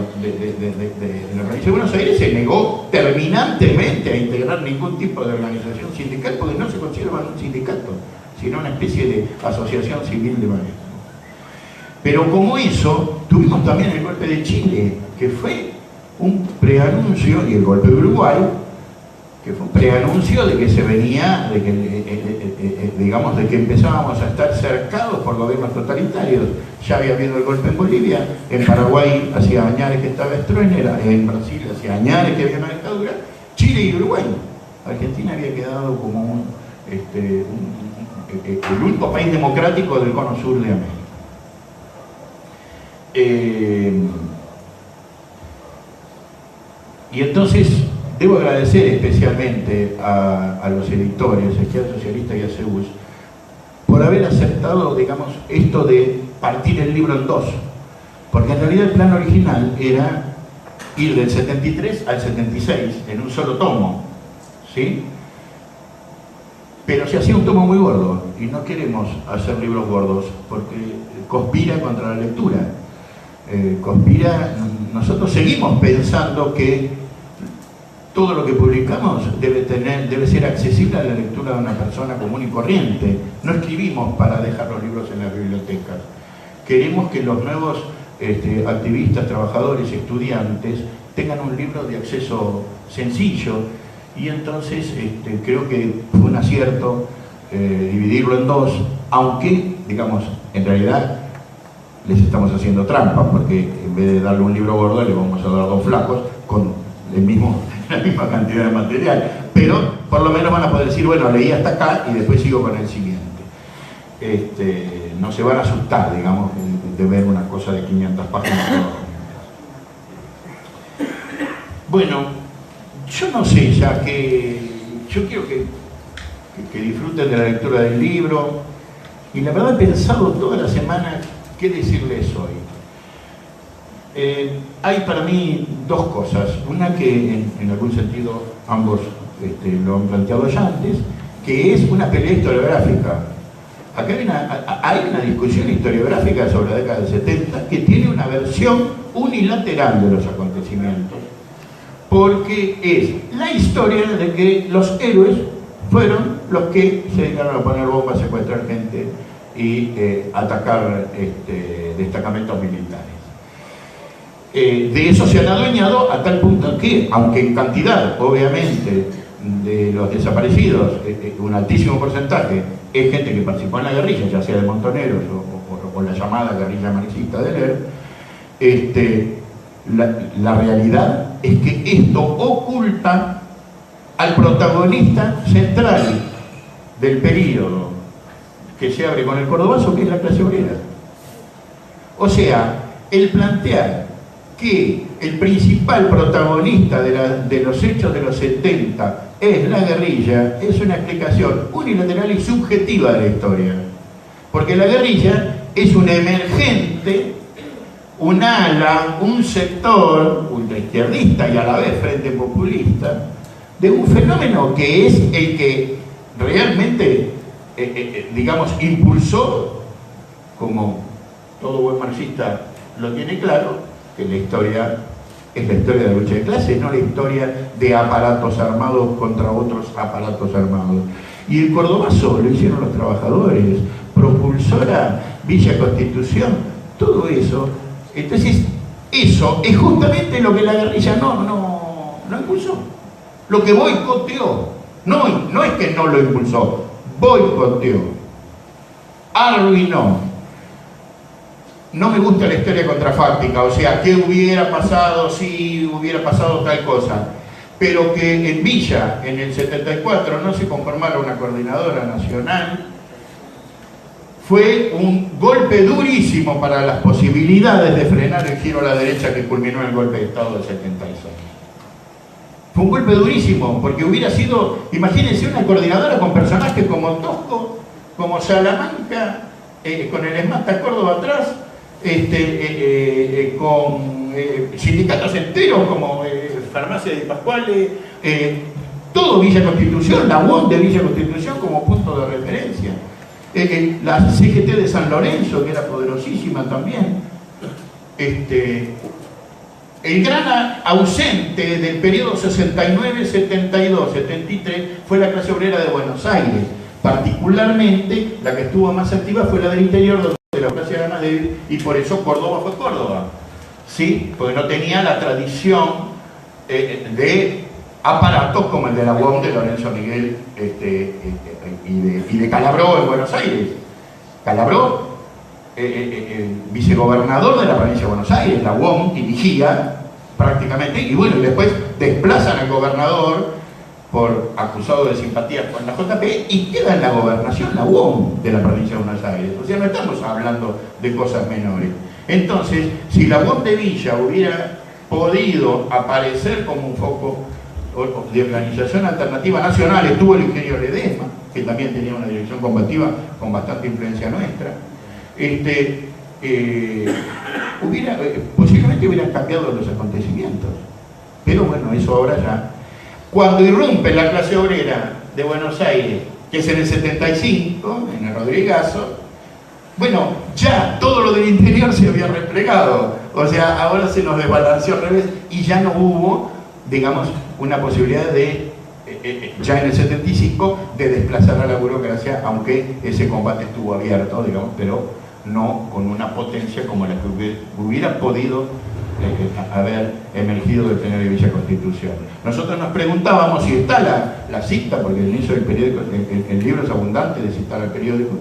provincia de Buenos Aires se negó terminantemente a integrar ningún tipo de organización sindical, porque no se consideraba un sindicato, sino una especie de asociación civil de maestros. Pero como eso, tuvimos también el golpe de Chile, que fue un preanuncio, y el golpe de Uruguay, que fue un preanuncio de que se venía, de que, digamos, de que empezábamos a estar cercados por gobiernos totalitarios. Ya había habido el golpe en Bolivia, en Paraguay hacía años que estaba Stroessner, en Brasil hacía años que había una dictadura, Chile y Uruguay. Argentina había quedado como el único país democrático del cono sur de América. Y entonces debo agradecer especialmente a los editores, a Izquierda Socialista y a CEUS, por haber aceptado, digamos, esto de partir el libro en dos, porque en realidad el plan original era ir del 73 al 76 en un solo tomo, ¿sí? Pero se hacía un tomo muy gordo, y no queremos hacer libros gordos, porque conspira contra la lectura. Nosotros seguimos pensando que todo lo que publicamos debe ser accesible a la lectura de una persona común y corriente. No escribimos para dejar los libros en las bibliotecas. Queremos que los nuevos activistas, trabajadores, estudiantes tengan un libro de acceso sencillo, y entonces creo que fue un acierto dividirlo en dos, aunque, digamos, en realidad les estamos haciendo trampa, porque en vez de darle un libro gordo le vamos a dar dos flacos con la misma cantidad de material, pero por lo menos van a poder decir, bueno, leí hasta acá y después sigo con el siguiente. No se van a asustar, digamos, de ver una cosa de 500 páginas. Bueno, yo no sé, ya que yo quiero que disfruten de la lectura del libro, y la verdad he pensado toda la semana qué decirles hoy. Hay para mí dos cosas, una que en algún sentido ambos lo han planteado ya antes, que es una pelea historiográfica. Acá hay una discusión historiográfica sobre la década del 70 que tiene una versión unilateral de los acontecimientos, porque es la historia de que los héroes fueron los que se dedicaron a poner bombas, secuestrar gente y atacar destacamentos militares. De eso se han adueñado a tal punto que, aunque en cantidad, obviamente, de los desaparecidos, un altísimo porcentaje es gente que participó en la guerrilla, ya sea de Montoneros o la llamada guerrilla marxista de Leer, la realidad es que esto oculta al protagonista central del período que se abre con el Cordobazo, que es la clase obrera. O sea, el plantear que el principal protagonista de los hechos de los 70 es la guerrilla es una explicación unilateral y subjetiva de la historia, porque la guerrilla es un emergente, un ala, un sector ultraizquierdista y a la vez frente populista de un fenómeno que es el que realmente digamos impulsó, como todo buen marxista lo tiene claro, que la historia es la historia de la lucha de clases, no la historia de aparatos armados contra otros aparatos armados. Y el Cordobazo lo hicieron los trabajadores, propulsora, Villa Constitución, todo eso. Entonces, eso es justamente lo que la guerrilla no impulsó, lo que boicoteó. No es que no lo impulsó, boicoteó, arruinó. No me gusta la historia contrafáctica, o sea, ¿qué hubiera pasado si hubiera pasado tal cosa? Pero que en Villa, en el 74, no se conformara una coordinadora nacional, fue un golpe durísimo para las posibilidades de frenar el giro a la derecha que culminó en el golpe de Estado del 76. Fue un golpe durísimo, porque hubiera sido, imagínense, una coordinadora con personajes como Tosco, como Salamanca, con el ESMATA Córdoba atrás, con sindicatos enteros como Farmacia de Pascuale, todo Villa Constitución, la UOM de Villa Constitución como punto de referencia, la CGT de San Lorenzo, que era poderosísima también. El gran ausente del periodo 69, 72, 73 fue la clase obrera de Buenos Aires. Particularmente la que estuvo más activa fue la del interior, donde la clase era más débil, y por eso Córdoba fue Córdoba, ¿sí? Porque no tenía la tradición de aparatos como el de la UOM de Lorenzo Miguel y de Calabró en Buenos Aires. Calabró, vicegobernador de la provincia de Buenos Aires, la UOM dirigía prácticamente, y bueno, y después desplazan al gobernador por acusado de simpatías con la JP y queda en la gobernación la UOM de la provincia de Buenos Aires. O sea, no estamos hablando de cosas menores. Entonces, si la UOM de Villa hubiera podido aparecer como un foco de organización alternativa nacional, estuvo el ingeniero Ledesma, que también tenía una dirección combativa con bastante influencia nuestra, posiblemente hubieran cambiado los acontecimientos. Pero bueno, eso ahora ya. Cuando irrumpe la clase obrera de Buenos Aires, que es en el 75, en el Rodrigazo, bueno, ya todo lo del interior se había replegado. O sea, ahora se nos desbalanceó al revés y ya no hubo digamos, una posibilidad de, ya en el 75, de desplazar a la burocracia, aunque ese combate estuvo abierto, digamos, pero no con una potencia como la que hubiera podido haber emergido del plenario de Villa Constitución. Nosotros nos preguntábamos si está la cita, porque el inicio del periódico, el libro es abundante de citar al periódico,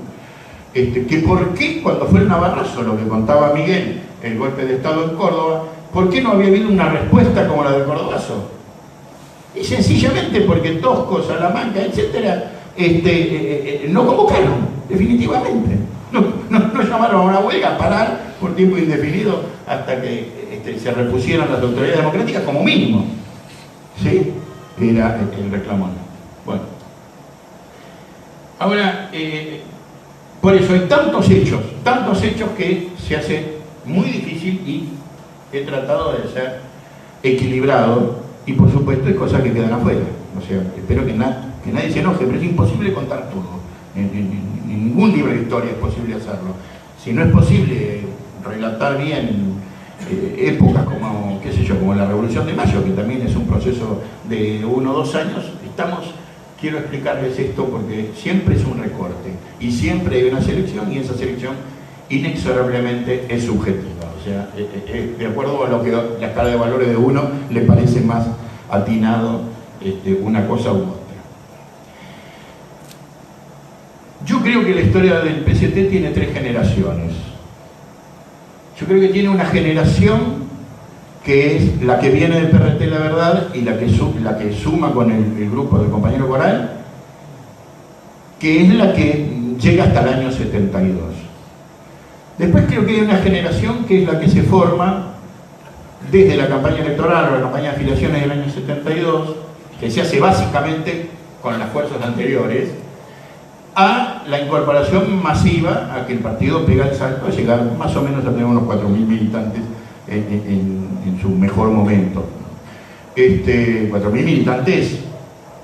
que por qué cuando fue el Navarrazo, lo que contaba Miguel, el golpe de Estado en Córdoba, ¿por qué no había habido una respuesta como la del Cordobazo? Y sencillamente porque Tosco, Salamanca, etcétera, no convocaron, definitivamente. No llamaron a una huelga a parar por tiempo indefinido hasta que se repusieran las autoridades democráticas como mínimo. ¿Sí? Era el reclamo. Bueno. Ahora, por eso hay tantos hechos que se hace muy difícil y he tratado de ser equilibrado y por supuesto hay cosas que quedan afuera. O sea, espero que nadie se enoje, pero es imposible contar todo. En ningún libro de historia es posible hacerlo. Si no es posible relatar bien épocas como, qué sé yo, como la Revolución de Mayo, que también es un proceso de 1 o 2 años, quiero explicarles esto porque siempre es un recorte y siempre hay una selección y esa selección inexorablemente es subjetiva. O sea, de acuerdo a lo que la escala de valores de uno le parece más atinado una cosa u otra. Yo creo que la historia del PCT tiene 3 generaciones. Yo creo que tiene una generación que es la que viene del PRT La Verdad y la que suma con el grupo del compañero Coral, que es la que llega hasta el año 72. Después creo que hay una generación que es la que se forma desde la campaña electoral o la campaña de afiliaciones del año 72, que se hace básicamente con las fuerzas anteriores, a la incorporación masiva, a que el partido pega el salto a llegar más o menos a tener unos 4.000 militantes en su mejor momento. 4.000 militantes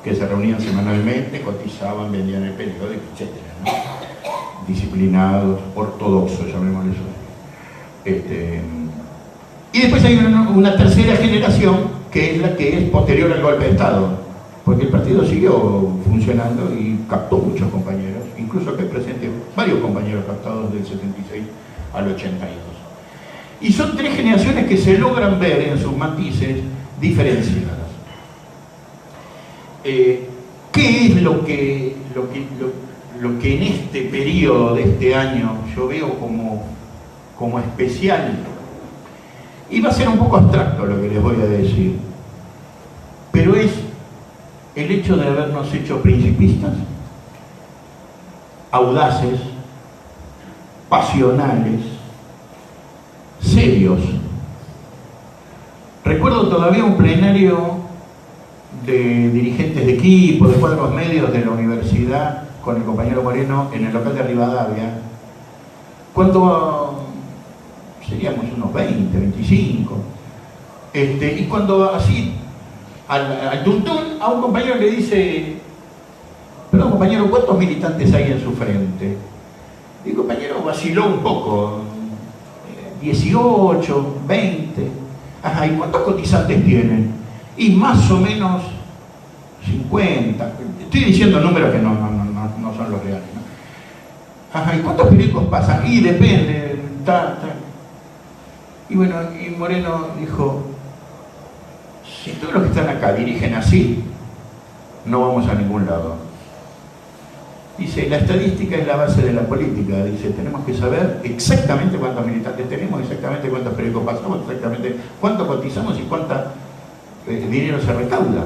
que se reunían semanalmente, cotizaban, vendían el periódico, etc., ¿no? Disciplinados, ortodoxos, llamémosle eso. Y después hay una tercera generación que es la que es posterior al golpe de Estado, porque el partido siguió funcionando y captó muchos compañeros, incluso aquí presente varios compañeros captados del 76 al 82. Y son 3 generaciones que se logran ver en sus matices diferenciadas. ¿Qué es lo que en este periodo de este año yo veo como especial? Y va a ser un poco abstracto lo que les voy a decir, pero es el hecho de habernos hecho principistas, audaces, pasionales, serios. Recuerdo todavía un plenario de dirigentes de equipo, de cuadros medios de la universidad, con el compañero Moreno en el local de Rivadavia, cuando seríamos unos 20, 25, y cuando así al tuntún a un compañero le dice: perdón compañero, ¿cuántos militantes hay en su frente? Y el compañero vaciló un poco, 18, 20, ajá, ¿y cuántos cotizantes tienen? Y más o menos 50, estoy diciendo números que no son los reales, ¿no? Ajá, ¿y cuántos periódicos pasan? Y depende, Y bueno, y Moreno dijo: si todos los que están acá dirigen así, no vamos a ningún lado. Dice, la estadística es la base de la política. Dice, tenemos que saber exactamente cuántos militantes tenemos, exactamente cuántos periódicos pasamos, exactamente cuánto cotizamos y cuánto dinero se recauda.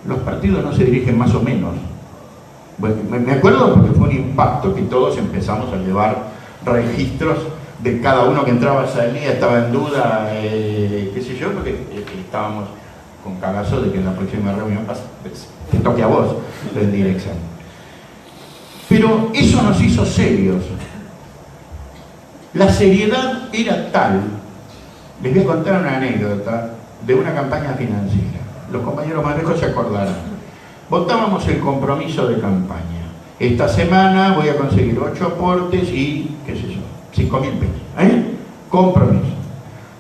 Los partidos no se dirigen más o menos. Bueno, me acuerdo porque fue un impacto que todos empezamos a llevar registros de cada uno que entraba, salía, estaba en duda, qué sé yo, porque estábamos con cagazo de que en la próxima reunión te toque a vos rendir examen. Pero eso nos hizo serios. La seriedad era tal. Les voy a contar una anécdota de una campaña financiera. Los compañeros más viejos se acordarán. Votábamos el compromiso de campaña. Esta semana voy a conseguir 8 aportes y, qué sé yo, 5.000 pesos. Compromiso.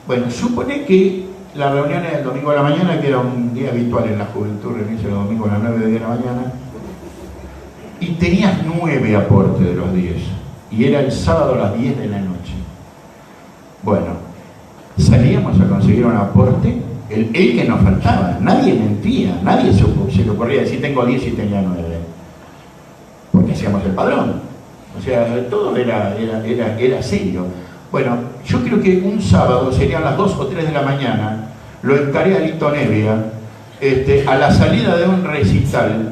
Bueno, supone que la reunión era el domingo a la mañana, que era un día habitual en la juventud, reunirse los domingos a las 9 de la mañana, y tenías 9 aportes de los 10, y era el sábado a las 10 de la noche. Bueno, salíamos a conseguir un aporte, el que nos faltaba, nadie mentía, nadie se le ocurría decir tengo 10 y tenía 9, porque hacíamos el padrón, o sea, todo era serio. Bueno, yo creo que un sábado, serían las 2 o 3 de la mañana, lo encaré a Lito Nevia, a la salida de un recital,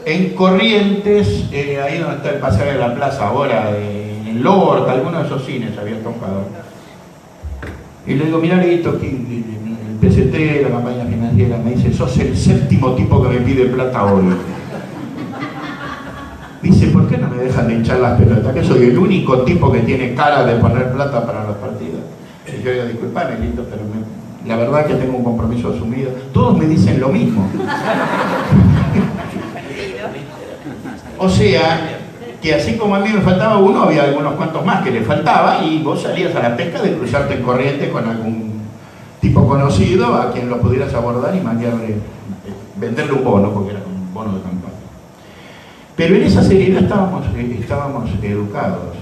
en Corrientes, ahí donde está el Paseo de la Plaza ahora, en Lorca, alguno de esos cines había tocado. Y le digo, mirá Lito, el PCT, la campaña financiera, me dice, sos el 7º tipo que me pide plata hoy. Dice, ¿por qué no me dejan de hinchar las pelotas? Que soy el único tipo que tiene cara de poner plata para los partidos. Y yo digo, disculpame, Lito, pero la verdad es que tengo un compromiso asumido. Todos me dicen lo mismo. O sea, que así como a mí me faltaba uno, había algunos cuantos más que le faltaba, y vos salías a la pesca de cruzarte en Corrientes con algún tipo conocido a quien lo pudieras abordar y mandarle, venderle un bono, porque era un bono de campaña. Pero en esa seriedad estábamos educados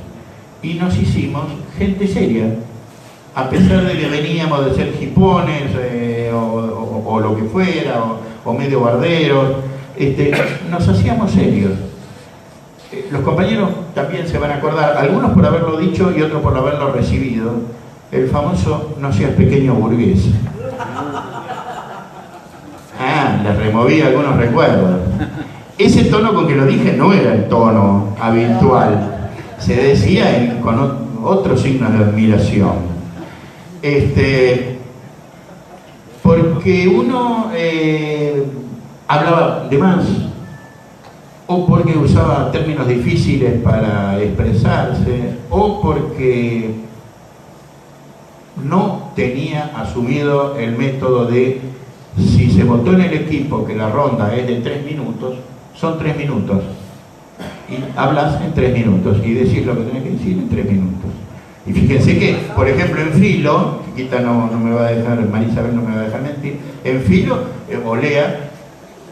y nos hicimos gente seria, a pesar de que veníamos de ser jipones o lo que fuera, o medio barderos, nos hacíamos serios. Los compañeros también se van a acordar, algunos por haberlo dicho y otros por haberlo recibido, el famoso no seas pequeño burgués. Les removí algunos recuerdos. Ese tono con que lo dije no era el tono habitual, se decía con otros signos de admiración. Porque uno hablaba de más, o porque usaba términos difíciles para expresarse, o porque no tenía asumido el método de, si se votó en el equipo que la ronda es de 3 minutos, son 3 minutos, y hablas en 3 minutos y decís lo que tenés que decir en 3 minutos. Y fíjense que, por ejemplo, en Filo, Chiquita no me va a dejar, Marisabel no me va a dejar mentir, en Filo, Olea,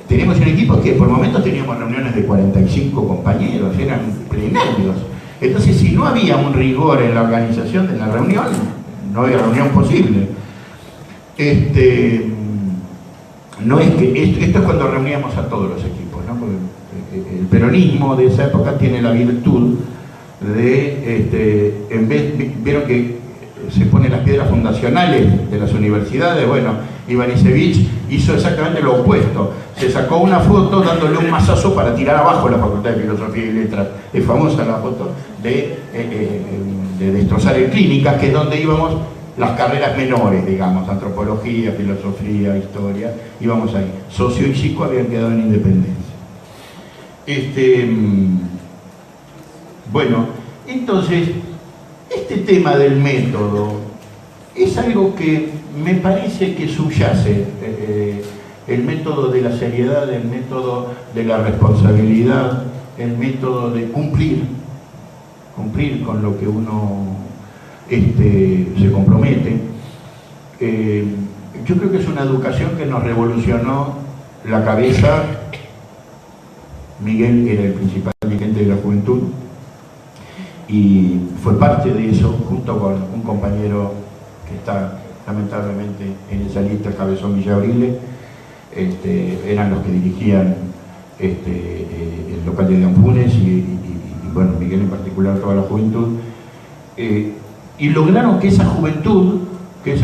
tenemos un equipo que por momentos teníamos reuniones de 45 compañeros, eran plenarios. Entonces, si no había un rigor en la organización de la reunión, no había reunión posible. No es que esto es cuando reuníamos a todos los equipos, ¿no? Porque el peronismo de esa época tiene la virtud de, vieron que se ponen las piedras fundacionales de las universidades. Bueno, Ivanišević hizo exactamente lo opuesto, se sacó una foto dándole un mazazo para tirar abajo la Facultad de Filosofía y Letras. Es famosa la foto de destrozar el Clínicas, que es donde íbamos las carreras menores, digamos, antropología, filosofía, historia, íbamos ahí. Socio y psico habían quedado en Independencia. Bueno, entonces, este tema del método es algo que me parece que subyace, el método de la seriedad, el método de la responsabilidad, el método de cumplir con lo que uno se compromete. Yo creo que es una educación que nos revolucionó la cabeza. Miguel era el principal dirigente de la juventud y fue parte de eso, junto con un compañero que está lamentablemente en esa lista, Cabezón Villabrile. Eran los que dirigían el local de Anfunes y bueno, Miguel en particular, toda la juventud. Y lograron que esa juventud que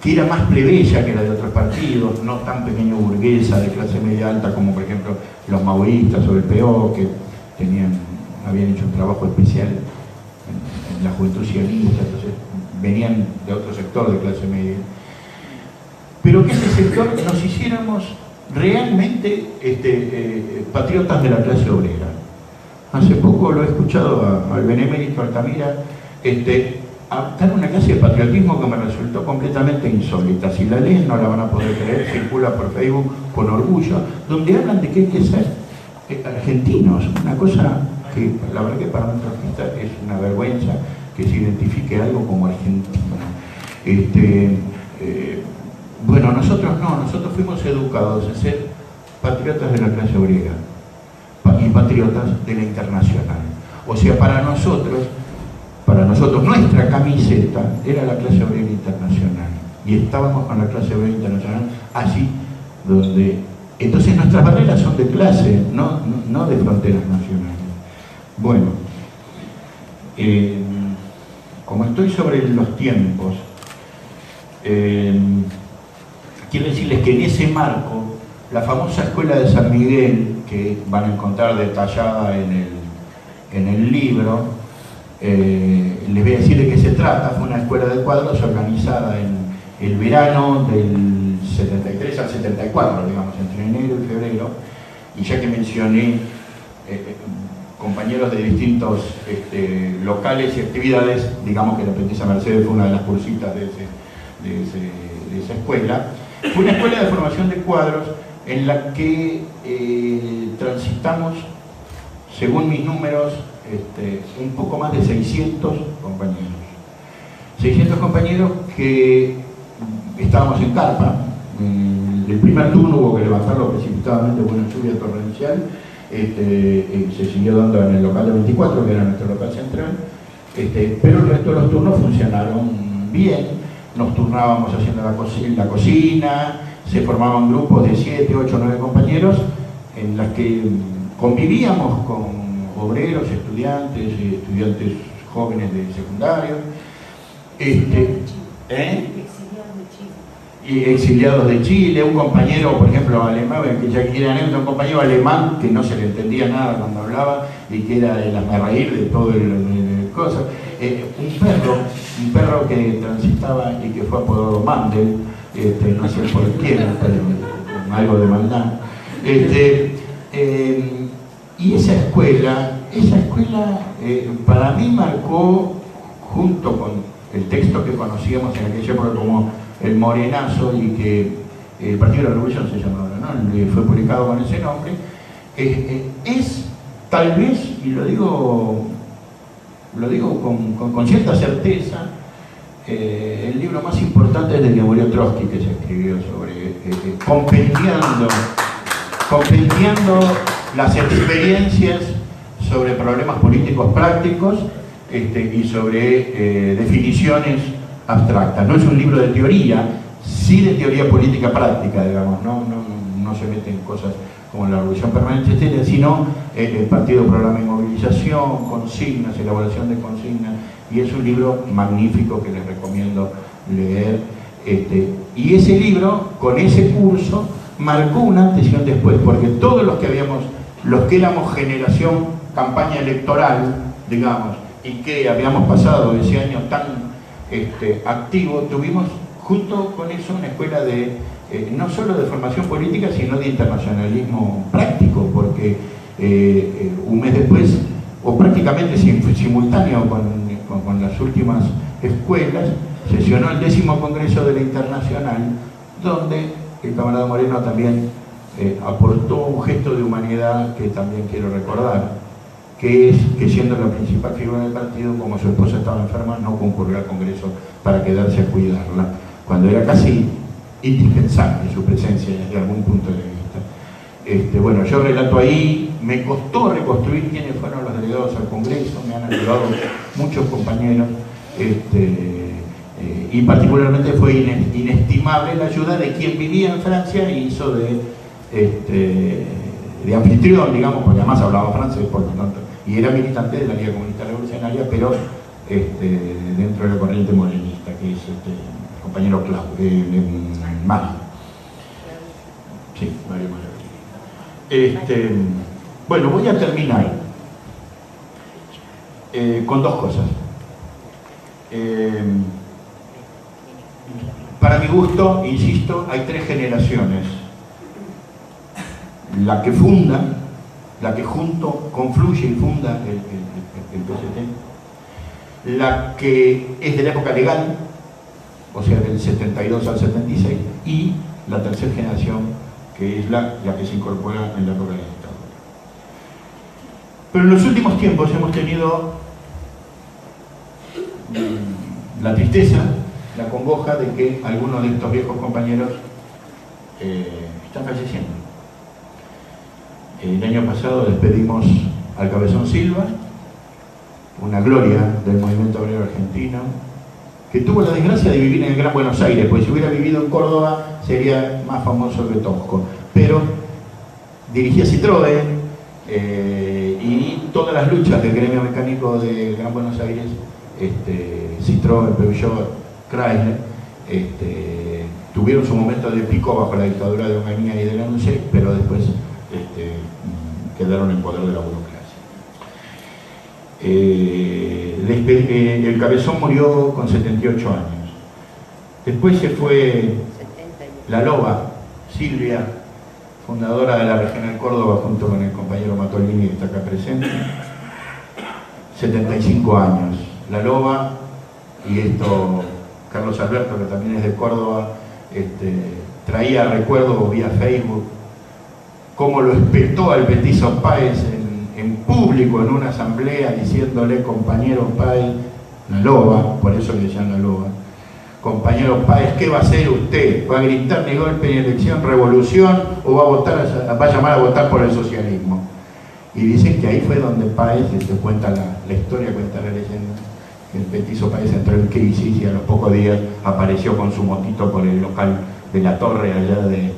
era más plebeya que la de otros partidos, no tan pequeño burguesa de clase media alta como por ejemplo los maoístas o el PO, que habían hecho un trabajo especial en la juventud sionista, entonces venían de otro sector de clase media, pero que ese sector nos hiciéramos realmente patriotas de la clase obrera. Hace poco lo he escuchado al benemérito Altamira dar una clase de patriotismo que me resultó completamente insólita. Si la leen no la van a poder creer, circula por Facebook con orgullo, donde hablan de que hay que ser argentinos, una cosa que la verdad que para un trotskista es una vergüenza que se identifique algo como argentino. Bueno, nosotros no, nosotros fuimos educados en ser patriotas de la clase obrera y patriotas de la Internacional. O sea, para nosotros nuestra camiseta era la clase obrera internacional y estábamos con la clase obrera internacional allí donde... Entonces nuestras barreras son de clase, no de fronteras nacionales. Bueno, como estoy sobre los tiempos, quiero decirles que en ese marco, la famosa escuela de San Miguel, que van a encontrar detallada en el libro, les voy a decir de qué se trata. Fue una escuela de cuadros organizada en el verano del 73 al 74, digamos, entre enero y febrero, y ya que mencioné compañeros de distintos locales y actividades, digamos que la Princesa Mercedes fue una de las cursitas de esa escuela. Fue una escuela de formación de cuadros en la que transitamos, según mis números, un poco más de 600 compañeros. 600 compañeros que estábamos en carpa. El primer turno hubo que levantarlo precipitadamente por una lluvia torrencial. Se siguió dando en el local de 24, que era nuestro local central, pero el resto de los turnos funcionaron bien. Nos turnábamos haciendo la cocina, se formaban grupos de 7, 8, 9 compañeros en las que convivíamos con obreros, estudiantes jóvenes de secundario, y exiliados de Chile, un compañero, por ejemplo, alemán, que ya quiera anécdota, un compañero alemán que no se le entendía nada cuando hablaba y que era el hazmerreír de todo el cosa. Un perro que transitaba y que fue apodado Mandel, no sé por quién, pero con algo de maldad. Y esa escuela para mí marcó, junto con el texto que conocíamos en aquella época como El Morenazo, y que el Partido de la Revolución se llamaba, ¿no? Fue publicado con ese nombre, es tal vez, y lo digo con cierta certeza, el libro más importante desde que murió Trotsky, que se escribió sobre compendiando las experiencias sobre problemas políticos prácticos y sobre definiciones abstractas. No es un libro de teoría, sí de teoría política práctica, digamos, no se mete en cosas como la revolución permanente, etcétera, sino el partido, programa y movilización, consignas, elaboración de consignas, y es un libro magnífico que les recomiendo leer. Y ese libro, con ese curso, marcó un antes y un después, porque todos los que éramos generación campaña electoral, digamos, y que habíamos pasado ese año tan activo, tuvimos junto con eso una escuela no solo de formación política, sino de internacionalismo práctico, porque un mes después, o prácticamente simultáneo con las últimas escuelas, sesionó el 10º Congreso de la Internacional, donde el camarada Moreno también aportó un gesto de humanidad que también quiero recordar, que es que, siendo la principal figura del partido, como su esposa estaba enferma, no concurrió al Congreso para quedarse a cuidarla, cuando era casi indispensable su presencia desde algún punto de vista. Bueno, yo relato ahí, me costó reconstruir quiénes fueron los delegados al Congreso, me han ayudado muchos compañeros, y particularmente fue inestimable la ayuda de quien vivía en Francia e hizo de anfitrión, digamos, porque además hablaba francés, por lo tanto, y era militante de la Liga Comunista Revolucionaria, pero dentro de la corriente morenista, que es el compañero Mario. Sí, Mario. Bueno, voy a terminar con dos cosas. Para mi gusto, insisto, hay tres generaciones: la que funda, la que junto confluye y funda el PCT, la que es de la época legal, o sea, del 72 al 76, y la tercera generación, que es la que se incorpora en la época de la dictadura. Pero en los últimos tiempos hemos tenido la tristeza la congoja de que algunos de estos viejos compañeros están falleciendo. El año pasado despedimos al Cabezón Silva, una gloria del movimiento obrero argentino, que tuvo la desgracia de vivir en el Gran Buenos Aires, porque si hubiera vivido en Córdoba sería más famoso que Tosco. Pero dirigía Citroën y todas las luchas del gremio mecánico del Gran Buenos Aires, Citroën, Peugeot, Chrysler, tuvieron su momento de pico bajo la dictadura de Onganía y de la UNCE, pero después quedaron en poder de la burocracia. El Cabezón murió con 78 años. Después se fue la Loba, Silvia, fundadora de la Regional Córdoba, junto con el compañero Matolini, que está acá presente. 75 años. La Loba, y esto, Carlos Alberto, que también es de Córdoba, traía recuerdos vía Facebook, cómo lo espetó al petizo Páez en público en una asamblea, diciéndole: compañero Páez, la Loba, por eso le decían la Loba, compañero Páez, ¿qué va a hacer usted? ¿Va a gritar ni golpe ni elección, revolución, o va a llamar a votar por el socialismo? Y dicen que ahí fue donde Páez, se cuenta la historia, cuenta la leyenda, que el petizo Páez entró en crisis y a los pocos días apareció con su motito por el local de La Torre, allá de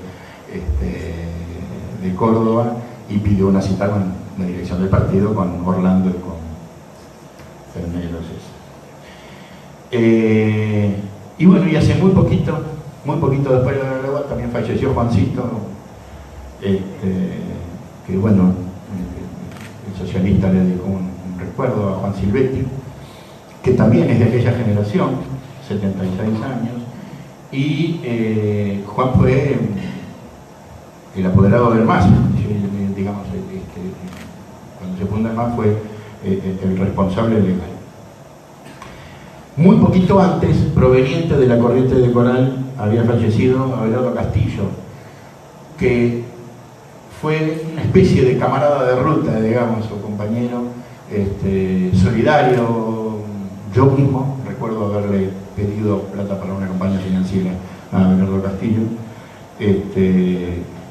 Córdoba, y pidió una cita con la dirección del partido, con Orlando y con Fernández. Y bueno, y hace muy poquito después de la Loba también falleció Juancito, que bueno, el socialista le dedicó un recuerdo a Juan Silvetti, que también es de aquella generación, 76 años, y Juan fue el apoderado del MAS, digamos, cuando se funda el MAS fue el responsable legal. Muy poquito antes, proveniente de la corriente de Coral, había fallecido Abelardo Castillo, que fue una especie de camarada de ruta, digamos, o compañero solidario. Yo mismo recuerdo haberle pedido plata para una campaña financiera a Abelardo Castillo,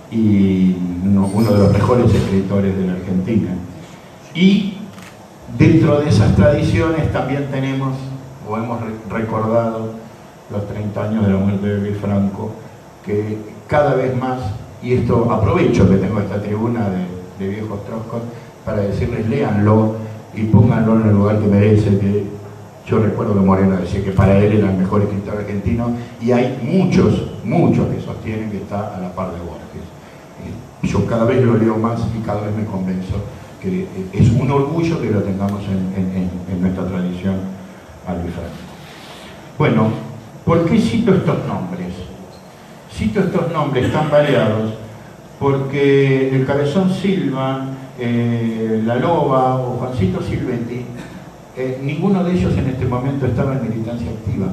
y uno de los mejores escritores de la Argentina. Y dentro de esas tradiciones también tenemos, o hemos recordado, los 30 años de la muerte de Luis Franco, que cada vez más, y esto aprovecho que tengo esta tribuna de viejos troscos para decirles: léanlo y pónganlo en el lugar que merece. Que yo recuerdo que Moreno decía que para él era el mejor escritor argentino, y hay muchos que sostienen que está a la par de Borges. Yo cada vez lo leo más y cada vez me convenzo que es un orgullo que lo tengamos en nuestra tradición a Luis Franco. Bueno, ¿por qué cito estos nombres? Cito estos nombres tan variados porque el Cabezón Silva, la Loba o Juancito Silvetti, ninguno de ellos en este momento estaba en militancia activa.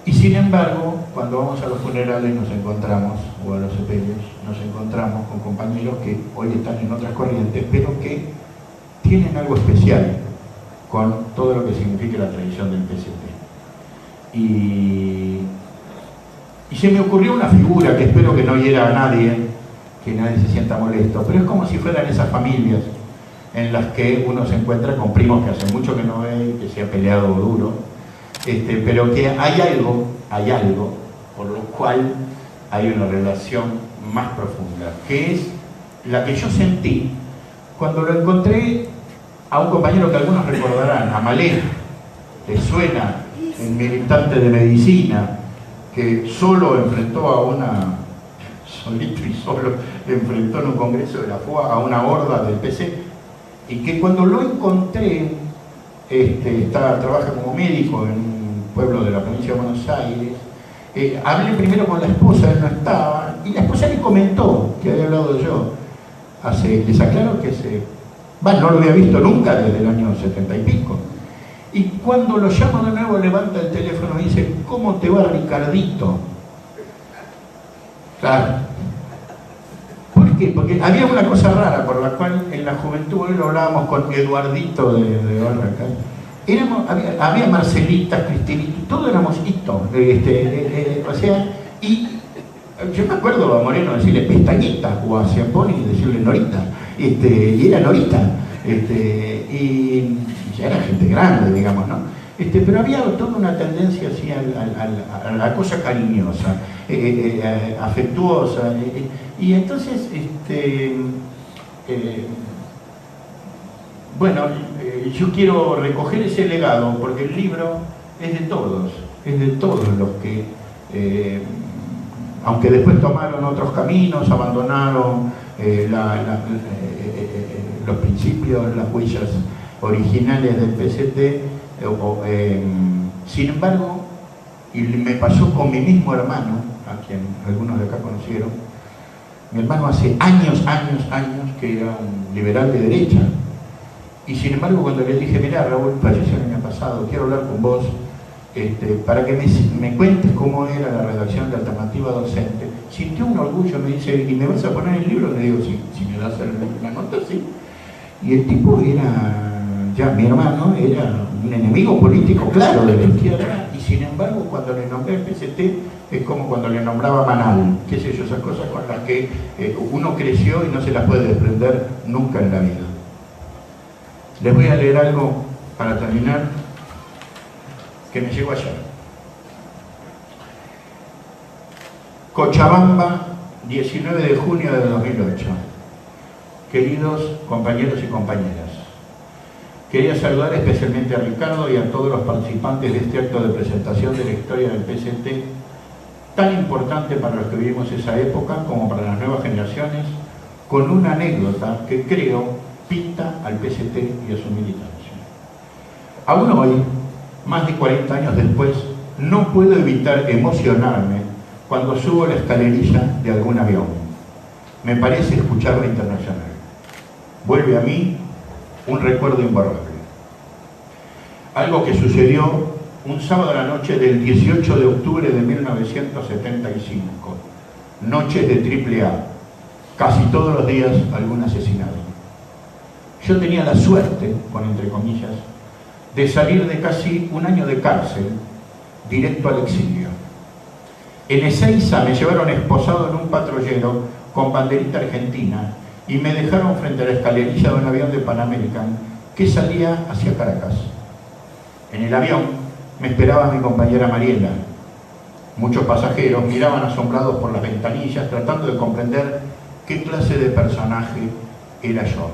Y sin embargo, cuando vamos a los funerales nos encontramos, o a los sepelios, nos encontramos con compañeros que hoy están en otras corrientes, pero que tienen algo especial con todo lo que significa la tradición del PCT. Y se me ocurrió una figura que espero que no hiera a nadie, que nadie se sienta molesto, pero es como si fueran esas familias en las que uno se encuentra con primos que hace mucho que no ve, que se ha peleado duro, pero que hay algo por lo cual hay una relación más profunda, que es la que yo sentí cuando lo encontré a un compañero que algunos recordarán, a Malé, que suena, el militante de medicina, que solo enfrentó enfrentó en un congreso de la FUA a una horda del PC, y que cuando lo encontré, trabaja como médico en un pueblo de la provincia de Buenos Aires. Hablé primero con la esposa, él no estaba, y la esposa le comentó que había hablado yo. Les aclaro que no lo había visto nunca desde el año 70 y pico. Y cuando lo llamo de nuevo, levanta el teléfono y dice: ¿cómo te va, Ricardito? Claro. ¿Por qué? Porque había una cosa rara por la cual en la juventud hoy lo hablábamos con Eduardito de Barracán. había Marcelitas, Cristelitas, todos éramos Hito. O sea, y yo me acuerdo a Moreno decirle pestañita o a Ciamponi decirle Norita, y era Norita, y ya era gente grande, digamos, ¿no? Pero había toda una tendencia así a la cosa cariñosa, afectuosa, y entonces, bueno, yo quiero recoger ese legado porque el libro es de todos los que, aunque después tomaron otros caminos, abandonaron los principios, las huellas originales del PCT, sin embargo, y me pasó con mi mismo hermano, a quien algunos de acá conocieron, mi hermano hace años que era un liberal de derecha, y sin embargo cuando le dije, mirá Raúl, falleció el año pasado, quiero hablar con vos, para que me cuentes cómo era la redacción de Alternativa Docente, sintió un orgullo, me dice, ¿y me vas a poner el libro? Le digo, sí, si me das la nota, sí. Y el tipo era, ya mi hermano, era un enemigo político claro de la izquierda, y sin embargo cuando le nombré el PCT es como cuando le nombraba Manal, qué sé yo, esas cosas con las que uno creció y no se las puede desprender nunca en la vida. Les voy a leer algo para terminar que me llegó ayer. Cochabamba, 19 de junio de 2008. Queridos compañeros y compañeras, quería saludar especialmente a Ricardo y a todos los participantes de este acto de presentación de la historia del PCT, tan importante para los que vivimos esa época como para las nuevas generaciones, con una anécdota que creo pinta al PCT y a su militancia. Aún hoy, más de 40 años después, no puedo evitar emocionarme cuando subo la escalerilla de algún avión. Me parece escuchar la Internacional. Vuelve a mí un recuerdo imborrable. Algo que sucedió un sábado a la noche del 18 de octubre de 1975. Noches de AAA. Casi todos los días algún asesinado. Yo tenía la suerte, con entre comillas, de salir de casi un año de cárcel, directo al exilio. En Ezeiza me llevaron esposado en un patrullero con banderita argentina y me dejaron frente a la escalerilla de un avión de Pan American que salía hacia Caracas. En el avión me esperaba mi compañera Mariela. Muchos pasajeros miraban asombrados por las ventanillas tratando de comprender qué clase de personaje era yo.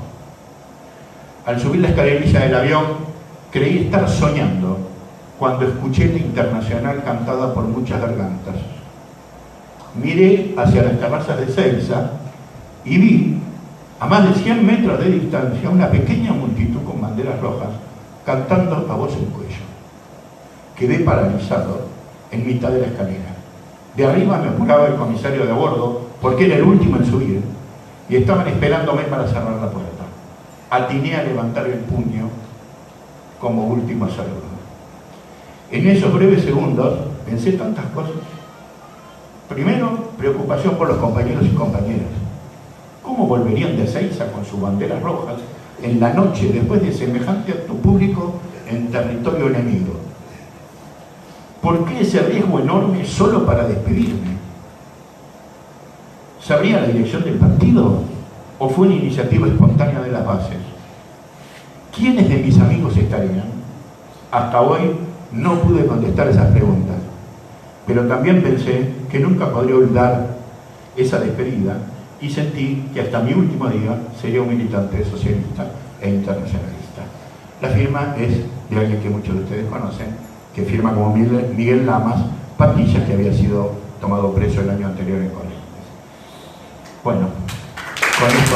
Al subir la escalerilla del avión, creí estar soñando cuando escuché la Internacional cantada por muchas gargantas. Miré hacia las terrazas de Ezeiza y vi, a más de 100 metros de distancia, una pequeña multitud con banderas rojas cantando a voz en cuello. Quedé paralizado en mitad de la escalera. De arriba me apuraba el comisario de a bordo, porque era el último en subir, y estaban esperándome para cerrar la puerta. Atiné a levantar el puño como último saludo. En esos breves segundos pensé tantas cosas. Primero, preocupación por los compañeros y compañeras. ¿Cómo volverían de Ezeiza con sus banderas rojas en la noche después de semejante acto público en territorio enemigo? ¿Por qué ese riesgo enorme solo para despedirme? ¿Sabría la dirección del partido? ¿O fue una iniciativa espontánea de las bases? ¿Quiénes de mis amigos estarían? Hasta hoy no pude contestar esas preguntas, pero también pensé que nunca podría olvidar esa despedida y sentí que hasta mi último día sería un militante socialista e internacionalista. La firma es de alguien que muchos de ustedes conocen, que firma como Miguel Lamas, Patillas, que había sido tomado preso el año anterior en Corrientes. Bueno, con esto...